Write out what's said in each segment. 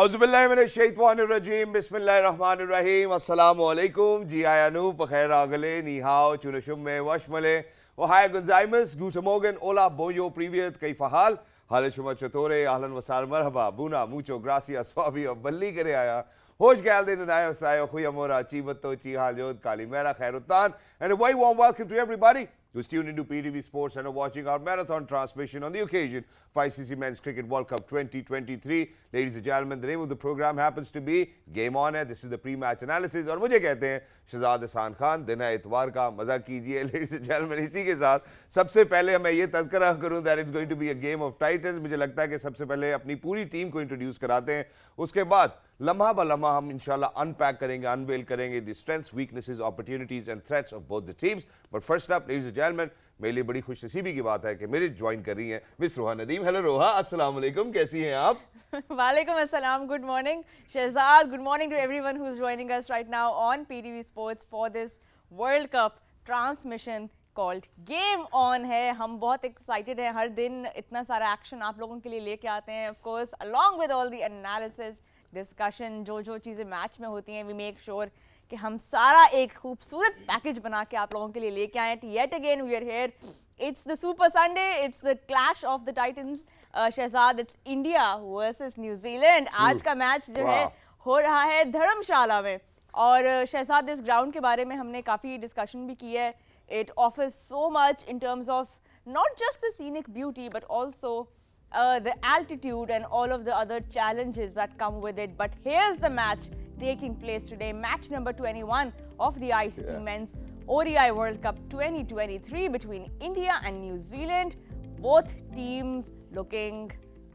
औज़ुबिल्लाहिमिनश्शैतानिर्रजीम बिस्मिल्लाहिर्रहमानिर्रहीम अस्सलामु अलैकुम जी आयानु बखैर आगले नीहाओ चुनशुम में वशमले ओहाय गुंजाइमस गूटा मोगन ओला बोयो प्रीवियत कई फहाल हाल शुमा चतोरे आहलन वसाल मरहबा बुना मुचो ग्रासियास फाबी और बल्ली करे आया होश गैल दिन नायो सायो खुया मोरा चीवतो ची हाल कालीमेरा खैरुतान and a very warm welcome to everybody who's tuned into PTV Sports and are watching our marathon transmission on the occasion of ICC Men's Cricket World Cup 2023. Ladies and gentlemen, the name of the program happens to be Game On है. This is the pre-match analysis और मुझे कहते हैं शहजाद हसान खान. दिन है इतवार का, मजा कीजिए. Ladies and gentlemen, इसी के साथ सबसे पहले मैं ये तज़किरा करूं that it's going to be a game of titans. मुझे लगता है कि सबसे पहले अपनी पूरी टीम को इंट्रोड्यूस कराते हैं. उसके बाद लम्हा ब लम्हा हम इंशाल्लाह अनपैक करेंगे, अनवेल करेंगे the strengths, weaknesses, opportunities and threats of both the teams. But first up, ladies and gentlemen, मेरे लिए बड़ी खुशनसीबी की बात है कि मेरे ज्वाइन कर रही हैं मिस रोहा नदीम. हेलो रोहा, अस्सलाम वालेकुम, कैसी हैं आप? वालेकुम अस्सलाम, good morning Shahzad, good morning to everyone who is joining us right now on PTV Sports for this World Cup transmission called Game on है. हम बहुत एक्साइटेड हैं, हर दिन इतना सारा एक्शन आप लोगों के लिए लेके आते हैं. Of course along with all the analysis discussion, जो चीज़ें मैच में होती हैं, वी मेक श्योर कि हम सारा एक खूबसूरत पैकेज बना के आप लोगों के लिए लेके आए. Yet again we are here. It's the super Sunday, it's the clash of the titans. Shahzad, it's India versus New Zealand. आज का मैच जो है हो रहा है धर्मशाला में. और शहजाद, इस ग्राउंड के बारे में हमने काफ़ी डिस्कशन भी की है. It offers so much in terms of not just the scenic beauty but also the altitude and all of the other challenges that come with it. But here's the match taking place today, match number 21 of the ICC Men's ODI World Cup 2023 between India and New Zealand. Both teams looking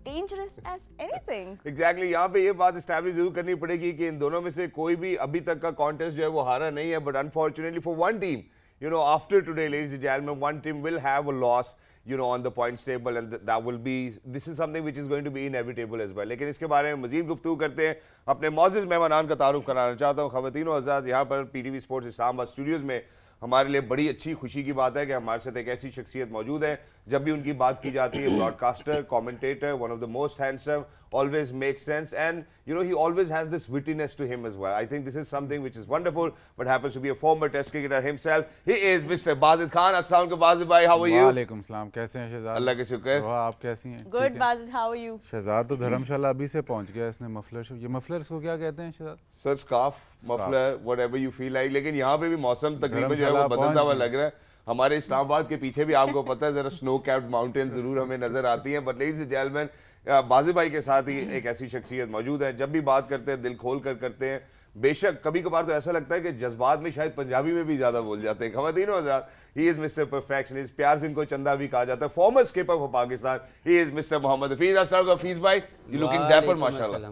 dangerous as anything. Exactly, यहाँ पे ये बात establish जरूर करनी पड़ेगी कि इन दोनों में से कोई भी अभी तक का contest जो है वो हारा नहीं है. But unfortunately for one team, you know, after today, ladies and gentlemen, one team will have a loss, you know, on the points table, and that will be, this is something which is going to be inevitable as well. लेकिन इसके बारे में मजीद गुफ्तगू करते हैं. अपने मौजूद मेहमानान का तारुफ कराना चाहता हूँ. ख़वातीन और हज़रात, यहाँ पर PTV स्पोर्ट्स इस्लामाबाद स्टूडियोज़ में हमारे लिए बड़ी अच्छी खुशी की बात है कि हमारे साथ एक ऐसी शख्सियत मौजूद है. जब भी उनकी बात की जाती है, broadcaster, commentator, one of the most handsome, always makes sense, and you know, he always has this wittiness to him as well. I think this is something which is wonderful, but happens to be a former test cricketer himself. He is Mr. Bazid Khan. Assalamu alaikum Bazid bhai, how are you? वालेकुम सलाम, कैसे हैं शहजाद? अल्लाह के शुक्र. आप कैसी हैं? Good, Bazid, how are you? Shahzad तो धर्मशाला अभी से पहुंच गया. इसने मफलर, ये मफलर इसको क्या कहते हैं शहजाद? सर scarf, muffler, whatever you feel like. लेकिन यहाँ पे भी मौसम तकरीबन जो है वो बदलता हुआ लग रहा है. हमारे इस्लामाबाद के पीछे भी आपको पता है जरा स्नो कैप्ड माउंटेन जरूर हमें नजर आती हैं. But ladies and gentleman, Wajid भाई के साथ ही एक ऐसी शख्सियत मौजूद है. जब भी बात करते हैं दिल खोल कर करते हैं. बेशक कभी कभार तो ऐसा लगता है कि जज्बात में शायद पंजाबी में भी ज्यादा बोल जाते हैं. ख़वातीन और हज़रात, ही इज मिस्टर परफेक्शनिस्ट. प्यार से इनको चंदा भी कहा जाता है. Former skipper for Pakistan, he is mister Mohammad Hafeez. अस्सलाम वालेकुम हफीज भाई, यू लुकिंग डैपर माशाल्लाह.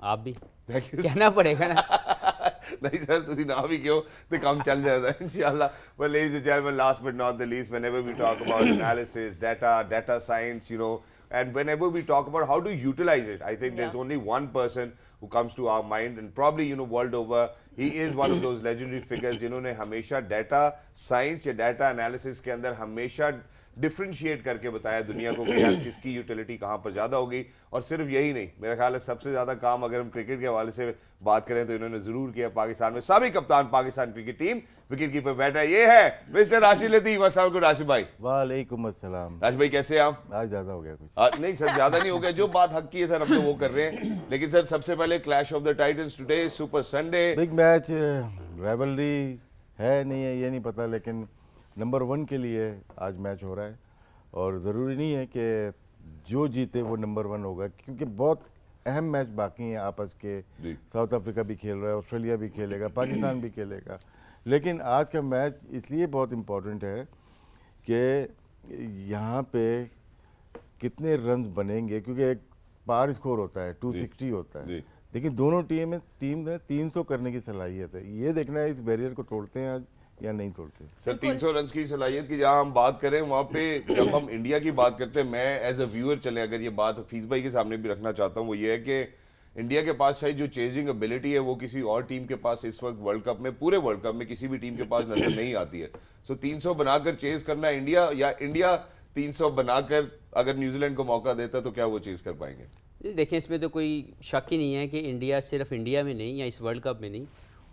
आप भी कहना पड़ेगा ना. नहीं सर, तुसी ना भी क्यों तो काम चल जाता है इंशाल्लाह. But ladies and gentlemen, last but not the least, whenever we talk about analysis, data science, you know, and whenever we talk about how to utilize it, I think there's only one person who comes to our mind, and probably, you know, world over, he is one of those legendary figures जिन्होंने हमेशा data science या data analysis के अंदर हमेशा differentiate करके बताया दुनिया को कि यार किसकी यूटिलिटी कहाँ पर ज़्यादा होगी. और सिर्फ यही नहीं, मेरा ख्याल है सबसे ज़्यादा काम अगर हम क्रिकेट के हवाले से बात करें तो इन्होंने ज़रूर किया. पाकिस्तान में साबिक कप्तान Pakistan cricket team, wicket keeper बैठा ये है मिस्टर राशिद लतीफ़. अस्सलाम वालेकुम राशिद भाई. वालेकुम अस्सलाम. राशिद भाई कैसे हैं आप? आज ज़्यादा हो गया कुछ. नहीं सर, ज़्यादा नहीं हो गया. जो बात हक की है सर हम तो वो कर रहे हैं. लेकिन सर सबसे पहले clash of the Titans today, super Sunday. Big match, rivalry है नहीं है ये नहीं पता, लेकिन नंबर 1 के लिए आज मैच हो रहा है. और ज़रूरी नहीं है कि जो जीते वो नंबर 1 होगा, क्योंकि बहुत अहम मैच बाकी हैं आपस के. साउथ अफ्रीका भी खेल रहा है, ऑस्ट्रेलिया भी खेलेगा, पाकिस्तान भी खेलेगा. लेकिन आज का मैच इसलिए बहुत इम्पोर्टेंट है कि यहाँ पे कितने रन बनेंगे, क्योंकि एक पार स्कोर होता है, 260 होता है. लेकिन दोनों टीम में 300 करने की सलाहियत है. ये देखना है इस बैरियर को तोड़ते हैं आज या नहीं तोड़ते. सर 300 रन की सलाहियत की जहां हम बात करें, वहां पे जब हम इंडिया की बात करते हैं, मैं एज अ व्यूअर चले अगर ये बात हफीज भाई के सामने भी रखना चाहता हूं, वो ये है कि इंडिया के पास शायद जो चेजिंग एबिलिटी है वो किसी और टीम के पास इस वक्त वर्ल्ड कप में, पूरे वर्ल्ड कप में किसी भी टीम के पास नजर नहीं आती है. सो 300 बनाकर चेज करना इंडिया, या इंडिया 300 बनाकर अगर न्यूजीलैंड को मौका देता तो क्या वो चेज कर पाएंगे? जी, देखिए इसमें तो कोई शक ही नहीं है कि इंडिया सिर्फ इंडिया में नहीं या इस वर्ल्ड कप में नहीं,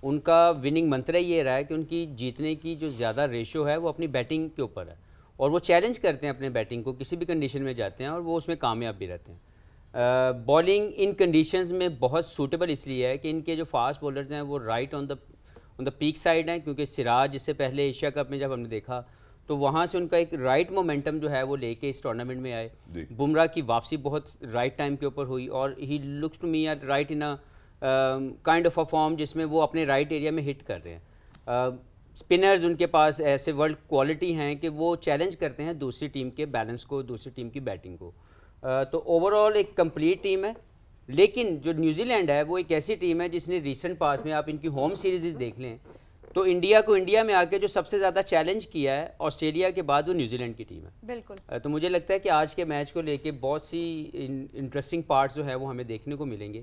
उनका विनिंग मंत्र ये रहा है कि उनकी जीतने की जो ज़्यादा रेशो है वो अपनी बैटिंग के ऊपर है, और वो चैलेंज करते हैं अपने बैटिंग को, किसी भी कंडीशन में जाते हैं और वो उसमें कामयाब भी रहते हैं। बॉलिंग इन कंडीशंस में बहुत सूटेबल इसलिए है कि इनके जो फास्ट बॉलर्स हैं वो right on the peak side हैं, क्योंकि सिराज इससे पहले एशिया कप में जब हमने देखा तो वहाँ से उनका एक राइट मोमेंटम जो है वो लेके इस टूर्नामेंट में आए। जी। बुमराह की वापसी बहुत राइट टाइम के ऊपर हुई और he looks to me at right in a kind of a form जिसमें वो अपने राइट एरिया में हिट कर रहे हैं। स्पिनर्स उनके पास ऐसे वर्ल्ड क्वालिटी हैं कि वो चैलेंज करते हैं दूसरी टीम के बैलेंस को, दूसरी टीम की बैटिंग को। तो ओवरऑल एक कंप्लीट टीम है, लेकिन जो न्यूजीलैंड है वो एक ऐसी टीम है जिसने रीसेंट पास में, आप इनकी होम सीरीज़ देख लें तो इंडिया को इंडिया में आके जो सबसे ज़्यादा चैलेंज किया है ऑस्ट्रेलिया के बाद, वो न्यूजीलैंड की टीम है। बिल्कुल। तो मुझे लगता है कि आज के मैच को लेके बहुत सी इंटरेस्टिंग पार्ट्स जो है वो हमें देखने को मिलेंगे,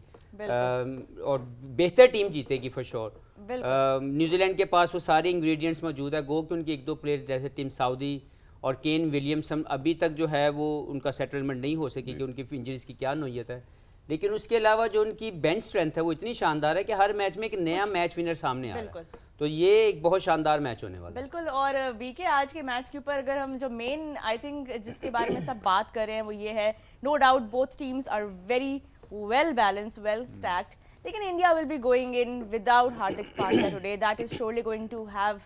और बेहतर टीम जीतेगी फॉर श्योर। न्यूजीलैंड के पास वो सारे इंग्रेडिएंट्स मौजूद है, गो कि उनके एक दो प्लेयर जैसे टीम साउदी और केन विलियमसन अभी तक जो है वो उनका सेटलमेंट नहीं हो सकी कि उनकी इंजरीज़ की क्या नौयत है, लेकिन उसके अलावा जो उनकी बेंच स्ट्रेंथ है वो इतनी शानदार है कि हर मैच में एक नया मैच विनर सामने आ रहा है। तो ये एक बहुत शानदार मैच होने वाला है। बिल्कुल। और बीके आज के मैच के ऊपर अगर हम जो मेन आई थिंक जिसके बारे में सब बात कर रहे हैं वो ये है, no doubt both teams are very well balanced, well stacked, लेकिन India will be going in without Hardik Pandya today. That is surely going to have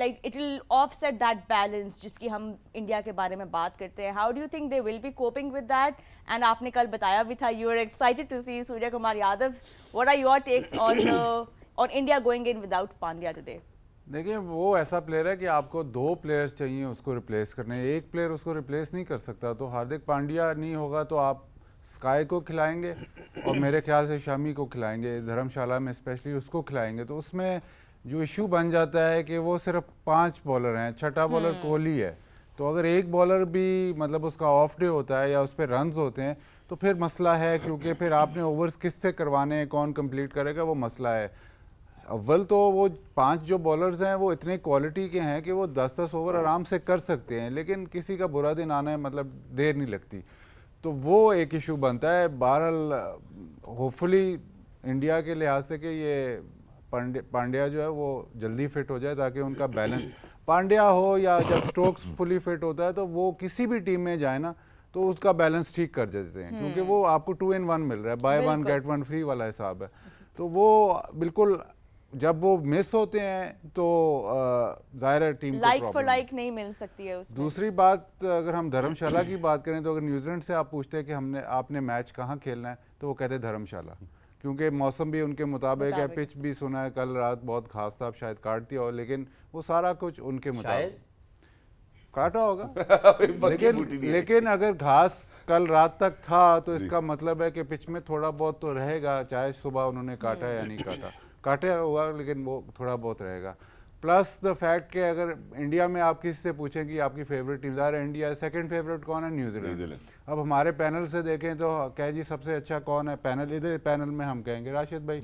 like it will offset that balance जिसकी हम इंडिया के बारे में बात करते हैं। How do you think they will be coping with that? And आपने कल बताया भी था you are excited to see Surya Kumar Yadav. What are your takes on India going in without Pandya today? देखिए वो ऐसा प्लेयर है कि आपको दो प्लेयर्स चाहिए उसको रिप्लेस करने, एक प्लेयर उसको रिप्लेस नहीं कर सकता। तो हार्दिक पांड्या नहीं होगा तो आप स्काई को खिलाएंगे और मेरे ख्याल से शमी को खिलाएंगे, धर्मशाला में स्पेशली उसको खिलाएंगे। तो उसमें जो इशू बन जाता है कि वो सिर्फ 5 बॉलर हैं, छठा बॉलर कोहली है, तो अगर एक बॉलर भी मतलब उसका ऑफ डे होता है या उस पर रन्स होते हैं तो फिर मसला है, क्योंकि फिर आपने ओवर्स किससे करवाने हैं, कौन कंप्लीट करेगा, वो मसला है। अव्वल तो वो 5 जो बॉलर्स हैं वो इतने क्वालिटी के हैं कि वो 10-10 ओवर आराम से कर सकते हैं, लेकिन किसी का बुरा दिन आना है मतलब देर नहीं लगती, तो वो एक इशू बनता है। बहरहाल होपफुली इंडिया के लिहाज से कि ये पांड्या जो है वो जल्दी फिट हो जाए ताकि उनका बैलेंस, पांड्या हो या जब स्टोक्स फुली फिट होता है तो वो किसी भी टीम में जाए ना तो उसका बैलेंस ठीक कर देते हैं, क्योंकि वो आपको 2 in 1 मिल रहा है, बाय 1 गेट 1 फ्री वाला हिसाब है। तो वो बिल्कुल जब वो मिस होते हैं तो जाहिर है टीम को लाइक फॉर प्रॉब्लम। लाइक नहीं मिल सकती है उसमें। दूसरी बात, अगर हम धर्मशाला की बात करें तो अगर न्यूजीलैंड से आप पूछते हैं कि आपने मैच कहाँ खेलना है तो वो कहते हैं धर्मशाला, क्योंकि मौसम भी उनके मुताबिक है, पिच भी सुना है कल रात बहुत खास था, शायद काट दिया हो, लेकिन वो सारा कुछ उनके मुताबिक काटा होगा। लेकिन अगर घास कल रात तक था तो इसका मतलब है कि पिच में थोड़ा बहुत तो रहेगा, चाहे सुबह उन्होंने काटा या नहीं काटा, काटे होगा लेकिन वो थोड़ा बहुत रहेगा। प्लस द फैक्ट कि अगर इंडिया में आप किसी से पूछें कि आपकी फेवरेट टीम, ज़ाहिर है इंडिया, सेकंड फेवरेट कौन है, न्यूजीलैंड। अब हमारे पैनल से देखें तो कहे जी सबसे अच्छा कौन है पैनल, इधर पैनल में हम कहेंगे राशिद भाई,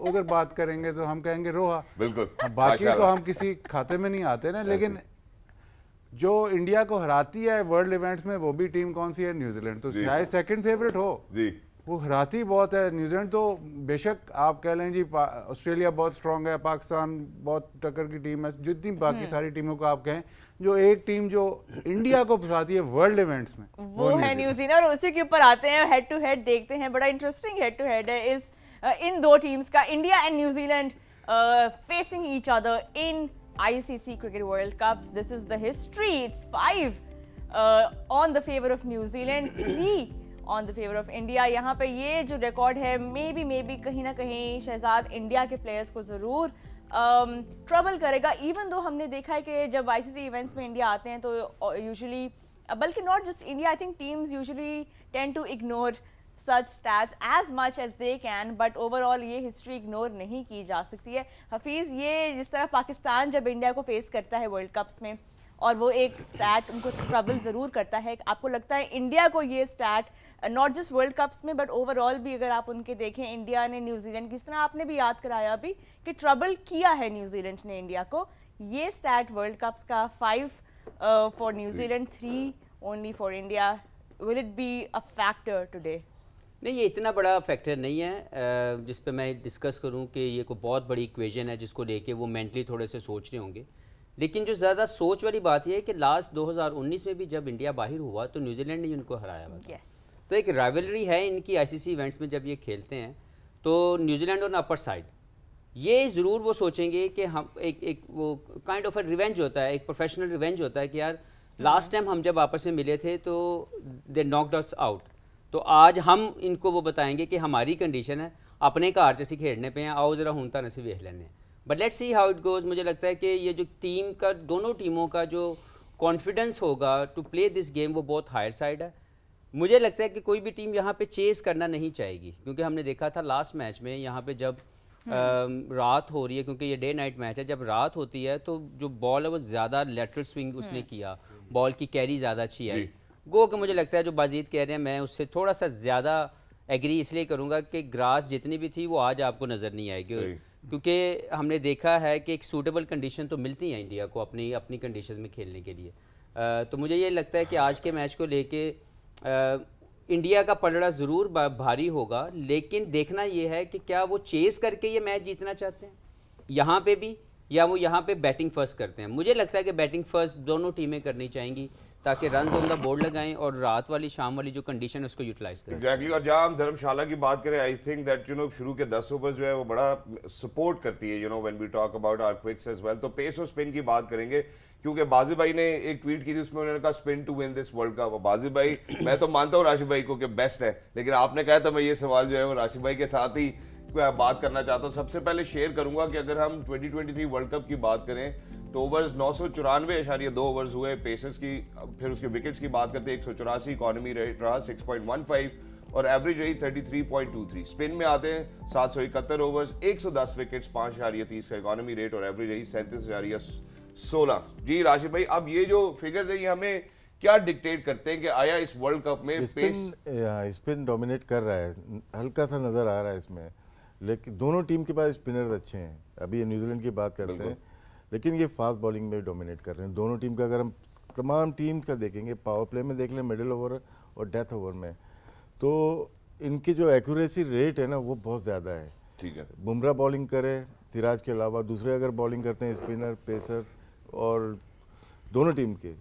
उधर बात करेंगे तो हम कहेंगे रोहा। बिल्कुल। बाकी तो हम किसी खाते में नहीं आते ना, लेकिन जो इंडिया को हराती है वर्ल्ड इवेंट्स में वो भी टीम कौन सी है, न्यूजीलैंड। तो शायद सेकंड फेवरेट हो जी, वो हराती बहुत है न्यूजीलैंड। तो बेशक आप कह लें जी ऑस्ट्रेलिया बहुत स्ट्रांग है, पाकिस्तान बहुत टक्कर की टीम है, जितनी बाकी सारी टीमों को आप कहें, जो एक टीम जो इंडिया को फंसाती है वर्ल्ड इवेंट्स में वो है न्यूजीलैंड। और उसी के ऊपर आते हैं, हेड टू हेड देखते हैं, बड़ा इंटरेस्टिंग हेड टू हेड है इस इन दो टीम्स का, India and New Zealand facing each other in ICC Cricket World Cups. This is the history. It's 5 on the favor of New Zealand, 3 on the favor of India. यहाँ पे ये जो record है may be कहीं ना कहीं Shahzad India के players को ज़रूर ट्रबल करेगा। इवन दो हमने देखा है कि जब ICC इवेंट्स में इंडिया आते हैं तो यूजुअली, बल्कि not just India, I think teams usually tend to ignore such stats as much as they can, but overall ये हिस्ट्री इग्नोर नहीं की जा सकती है। हफीज़, ये जिस तरह पाकिस्तान जब इंडिया को फेस करता है वर्ल्ड कप्स में और वो एक स्टैट उनको ट्रबल ज़रूर करता है, आपको लगता है इंडिया को ये stat not just World Cups में बट ओवरऑल भी अगर आप उनके देखें, इंडिया ने न्यूजीलैंड, किस तरह आपने भी याद कराया अभी कि ट्रबल किया है न्यूजीलैंड ने इंडिया को, ये स्टैट वर्ल्ड कप्स का 5 for New Zealand, 3 only for India, will it be a factor today? नहीं, ये इतना बड़ा फैक्टर नहीं है जिस पे मैं डिस्कस करूं कि ये कोई बहुत बड़ी इक्वेशन है जिसको लेके वो मेंटली थोड़े से सोच रहे होंगे। लेकिन जो ज़्यादा सोच वाली बात ये है कि लास्ट 2019 में भी जब इंडिया बाहर हुआ तो न्यूजीलैंड ने उनको हराया हुआ था। Yes. तो एक राइवलरी है इनकी आईसीसी इवेंट्स में जब ये खेलते हैं तो न्यूजीलैंड ऑन अपर साइड ये ज़रूर वो सोचेंगे कि हम एक वो काइंड ऑफ रिवेंज होता है, एक प्रोफेशनल रिवेंज होता है कि यार लास्ट टाइम हम जब आपस में मिले थे तो दे नॉक्ड अस आउट, तो आज हम इनको वो बताएंगे कि हमारी कंडीशन है अपने घर च असीं खेलने पे हैं, आओ जरा हुण तां असीं वेख लैंदे but let's see how it goes. मुझे लगता है कि ये जो टीम का दोनों टीमों का जो कॉन्फिडेंस होगा टू प्ले दिस गेम वो बहुत हायर साइड है। मुझे लगता है कि कोई भी टीम यहाँ पे चेस करना नहीं चाहेगी क्योंकि हमने देखा था लास्ट मैच में यहाँ पे जब रात हो रही है, क्योंकि ये डे नाइट मैच है, जब रात होती है तो जो बॉल है वो ज़्यादा लेटरल स्विंग उसने किया, बॉल की कैरी ज़्यादा अच्छी आई। गो कि मुझे लगता है जो बाजीद कह रहे हैं मैं उससे थोड़ा सा ज़्यादा एग्री इसलिए करूँगा कि ग्रास जितनी भी थी वो आज आपको नज़र नहीं आएगी, क्योंकि हमने देखा है कि एक सूटेबल कंडीशन तो मिलती है इंडिया को अपनी अपनी कंडीशन में खेलने के लिए। तो मुझे ये लगता है कि आज के मैच को लेके इंडिया का पलड़ा ज़रूर भारी होगा, लेकिन देखना ये है कि क्या वो चेस करके ये मैच जीतना चाहते हैं यहाँ पे भी, या वो यहाँ पे बैटिंग फर्स्ट करते हैं। मुझे लगता है कि बैटिंग फर्स्ट दोनों टीमें करनी चाहेंगी ताकि रन ऑन द बोर्ड लगाएं और रात वाली शाम वाली जो कंडीशन है उसको यूटिलाइज करें। एग्जैक्टली और जहाँ हम धर्मशाला की बात करें, आई थिंक दैट शुरू के 10 ओवर्स जो है वो बड़ा सपोर्ट करती है when we talk about our quicks as well. तो पेस और स्पिन की बात करेंगे क्योंकि बाजी भाई ने एक ट्वीट की थी, उसमें उन्होंने कहा spin to win this World Cup. बाजी भाई मैं तो मानता हूँ राशिद भाई को कि बेस्ट है, लेकिन आपने कहा था मैं ये सवाल जो है वो राशिद भाई के साथ ही बात करना चाहता हूँ। सबसे पहले शेयर करूंगा कि अगर हम 2023 वर्ल्ड कप की बात करें तो ओवर्स 994.2 ओवर्स हुए पेसर्स की, फिर उसके विकेट्स की बात करते हैं 184, इकोनॉमी रेट रहा 6.15 और एवरेज रही 33.23। स्पिन में आते हैं 771 ओवर्स, 110 विकेट्स, 5.30 का इकोनॉमी रेट और एवरेज रही 37.16। जी राशिद भाई, अब ये जो फिगर्स है ये हमें क्या डिक्टेट करते हैं कि आया इस वर्ल्ड कप में स्पिन डोमिनेट कर रहा है, हल्का सा नजर आ रहा है इसमें, लेकिन दोनों टीम के पास स्पिनर्स अच्छे हैं। अभी न्यूजीलैंड की बात करते हैं, लेकिन ये फास्ट बॉलिंग में डोमिनेट कर रहे हैं दोनों टीम का। अगर हम तमाम टीम का देखेंगे, पावर प्ले में देख लें, मिडिल ओवर और डेथ ओवर में, तो इनकी जो एक्यूरेसी रेट है ना वो बहुत ज़्यादा है। ठीक है, बुमराह बॉलिंग करे, सिराज के अलावा दूसरे अगर बॉलिंग करते हैं स्पिनर, पेसर्स और दोनों टीम के,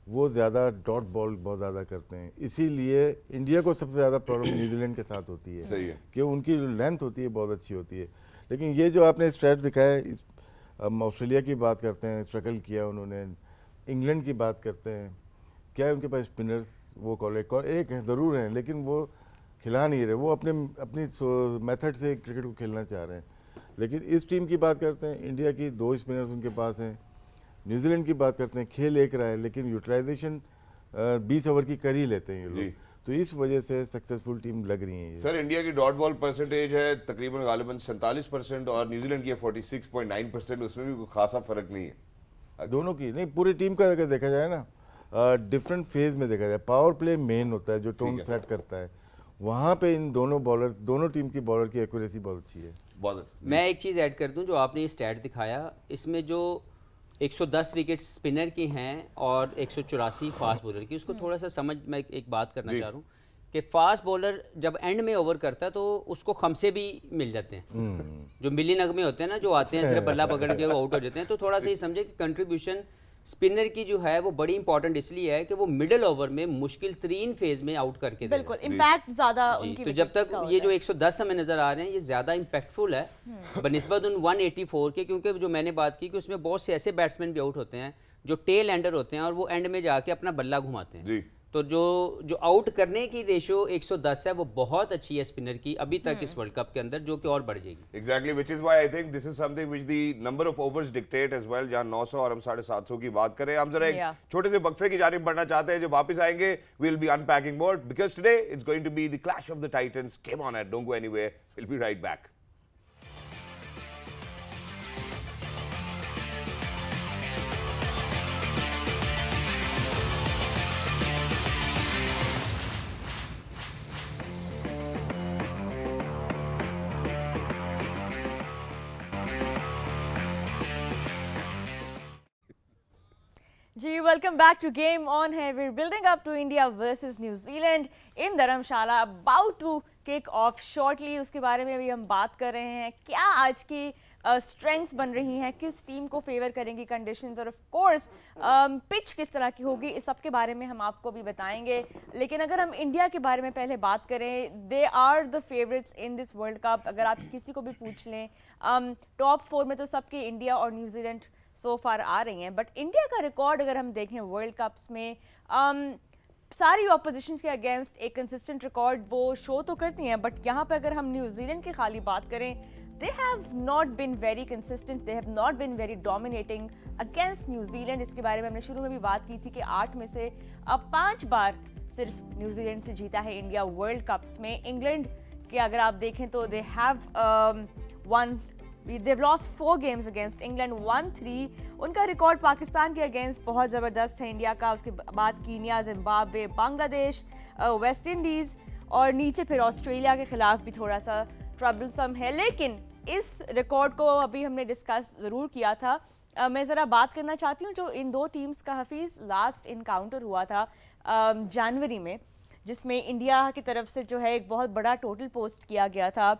वो ज़्यादा डॉट बॉल बहुत ज़्यादा करते हैं। इसीलिए इंडिया को सबसे ज़्यादा प्रॉब्लम न्यूजीलैंड के साथ होती है, सही है कि उनकी जो लेंथ होती है बहुत अच्छी होती है। लेकिन ये जो आपने स्ट्रैट दिखाया, हम ऑस्ट्रेलिया की बात करते हैं, स्ट्रगल किया उन्होंने, इंग्लैंड की बात करते हैं, क्या है उनके पास स्पिनर्स वो एक है ज़रूर हैं, लेकिन वो खिला नहीं रहे, वो अपनी मेथड से क्रिकेट को खेलना चाह रहे हैं। लेकिन इस टीम की बात करते हैं, इंडिया की 2 स्पिनर्स उनके पास हैं। न्यूजीलैंड की बात करते हैं, खेल एक रहा है लेकिन यूटिलाइजेशन 20 ओवर की कर ही लेते हैं ये लोग, तो इस वजह से सक्सेसफुल टीम लग रही है ये। सर, इंडिया की डॉट बॉल परसेंटेज है तकरीबन गालिबन 47% और न्यूजीलैंड की है 46.9%, उसमें भी कोई खासा फर्क नहीं है दोनों की। नहीं, पूरी टीम का अगर देखा जाए ना, डिफरेंट फेज में देखा जाए, पावर प्ले मेन होता है जो टोन सेट करता है, वहाँ पे इन दोनों टीम की बॉलर की एक्यूरेसी बहुत अच्छी है। मैं एक चीज़ ऐड कर दूं, जो आपने ये स्टैट दिखाया, इसमें जो 110 विकेट स्पिनर की हैं और 184 फास्ट बॉलर की, उसको थोड़ा सा समझ, मैं एक बात करना चाह रहा हूँ कि फास्ट बॉलर जब एंड में ओवर करता है तो उसको खमसे भी मिल जाते हैं, जो मिली नगमे होते हैं ना, जो आते हैं सिर्फ बल्ला पकड़ के वो आउट हो जाते हैं। तो थोड़ा सा ये समझे कि कंट्रीब्यूशन स्पिनर की जो है वो बड़ी इंपॉर्टेंट इसलिए है कि वो मिडिल ओवर में मुश्किल तरीन फेज में आउट करके देगा। बिल्कुल, इम्पैक्ट ज्यादा उनकी तो जब तक ये जो 110 हमें नजर आ रहे हैं ये ज्यादा इम्पैक्टफुल है बनिस्बत उन 184 के, क्योंकि जो मैंने बात की कि उसमें बहुत से ऐसे बैट्समैन भी आउट होते हैं जो टेल एंडर होते हैं और वो एंड में जाके अपना बल्ला घुमाते हैं जी। तो जो आउट करने की रेशियो 110 है वो बहुत अच्छी है स्पिनर की अभी तक इस वर्ल्ड कप के अंदर, जो कि और बढ़ जाएगी। Exactly, which is why I think this is something which the number of overs dictate as well. जहां 900 और हम 750 की बात करें, हम जरा एक छोटे से वक्फे की जानिब बढ़ना चाहते हैं। जब वापस आएंगे we will be unpacking more because today it's going to be the clash of the titans. Come on, don't go anywhere, will be right back. जी welcome back to Game On Hai. We're building up to India versus New Zealand in Dharamshala, about to kick off shortly. उसके बारे में अभी हम बात कर रहे हैं, क्या आज की स्ट्रेंथ्स बन रही हैं, किस टीम को फेवर करेंगी कंडीशंस, और ऑफ कोर्स पिच किस तरह की होगी, इस सब के बारे में हम आपको भी बताएंगे. लेकिन अगर हम इंडिया के बारे में पहले बात करें, they are the favourites in this World Cup. अगर आप किसी को भी पूछ लें, टॉप 4 में तो सबके इंडिया और न्यूजीलैंड सो फार आ रही हैं. बट इंडिया का रिकॉर्ड अगर हम देखें वर्ल्ड कप्स में, सारी ऑपोजिशन के अगेंस्ट एक कंसिस्टेंट रिकॉर्ड वो शो तो करती हैं, बट यहाँ पे अगर हम न्यूजीलैंड की खाली बात करें, they have not been very consistent, they have not been very dominating against New Zealand. इसके बारे में हमने शुरू में भी बात की थी कि 8 में से अब 5 बार सिर्फ न्यूजीलैंड से जीता है इंडिया वर्ल्ड कप्स में. इंग्लैंड के अगर आप देखें तो they have they've lost 4 games against England, 1-3. उनका रिकॉर्ड पाकिस्तान के अगेंस्ट बहुत ज़बरदस्त है इंडिया का. उसके बाद Kenya, Zimbabwe, Bangladesh, West Indies और नीचे फिर ऑस्ट्रेलिया के खिलाफ भी थोड़ा सा ट्रबलसम है. लेकिन इस रिकॉर्ड को अभी हमने डिस्कस ज़रूर किया था. मैं ज़रा बात करना चाहती हूँ जो इन दो टीम्स का हफीज़ लास्ट इनकाउंटर हुआ था जनवरी में, जिसमें इंडिया की तरफ से जो है एक बहुत बड़ा टोटल पोस्ट किया गया था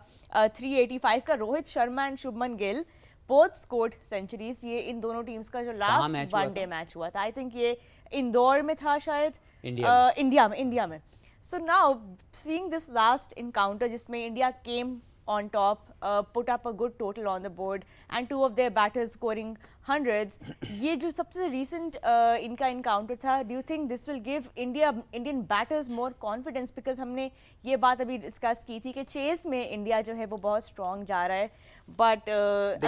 385 का. Rohit Sharma and Shubman Gill both scored centuries. ये इन दोनों टीम्स का जो लास्ट वनडे मैच हुआ था, आई थिंक ये इंदौर में था शायद, इंडिया में. So now seeing this last encounter जिसमें India came on top, put up a good total on the board and 2 of their batters scoring hundreds. ये जो सबसे recent इनका encounter था, do you think this will give Indian batters more confidence? Because हमने ये बात अभी discuss की थी कि chase में इंडिया जो है वो बहुत strong जा रहा है, but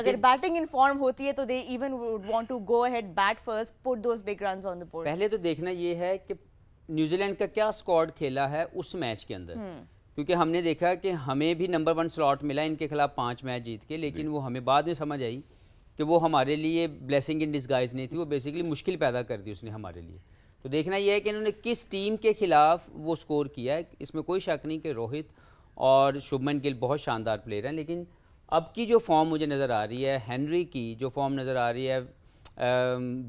अगर batting in form होती है तो they even would want to go ahead, bat first, put those big runs on the board. पहले तो देखना ये है कि न्यूजीलैंड का क्या स्क्वाड खेला है उस मैच के अंदर, क्योंकि हमने देखा कि हमें भी नंबर 1 स्लॉट मिला इनके खिलाफ 5 मैच जीत के, लेकिन वो हमें बाद में समझ आई कि वो हमारे लिए ब्लेसिंग इन डिस्गाइज नहीं थी, वो बेसिकली मुश्किल पैदा कर दी उसने हमारे लिए. तो देखना ये है कि इन्होंने किस टीम के खिलाफ वो स्कोर किया है. इसमें कोई शक नहीं कि रोहित और शुभमन गिल बहुत शानदार प्लेयर हैं, लेकिन अब की जो फॉर्म मुझे नज़र आ रही है, हेनरी की जो फॉर्म नज़र आ रही है,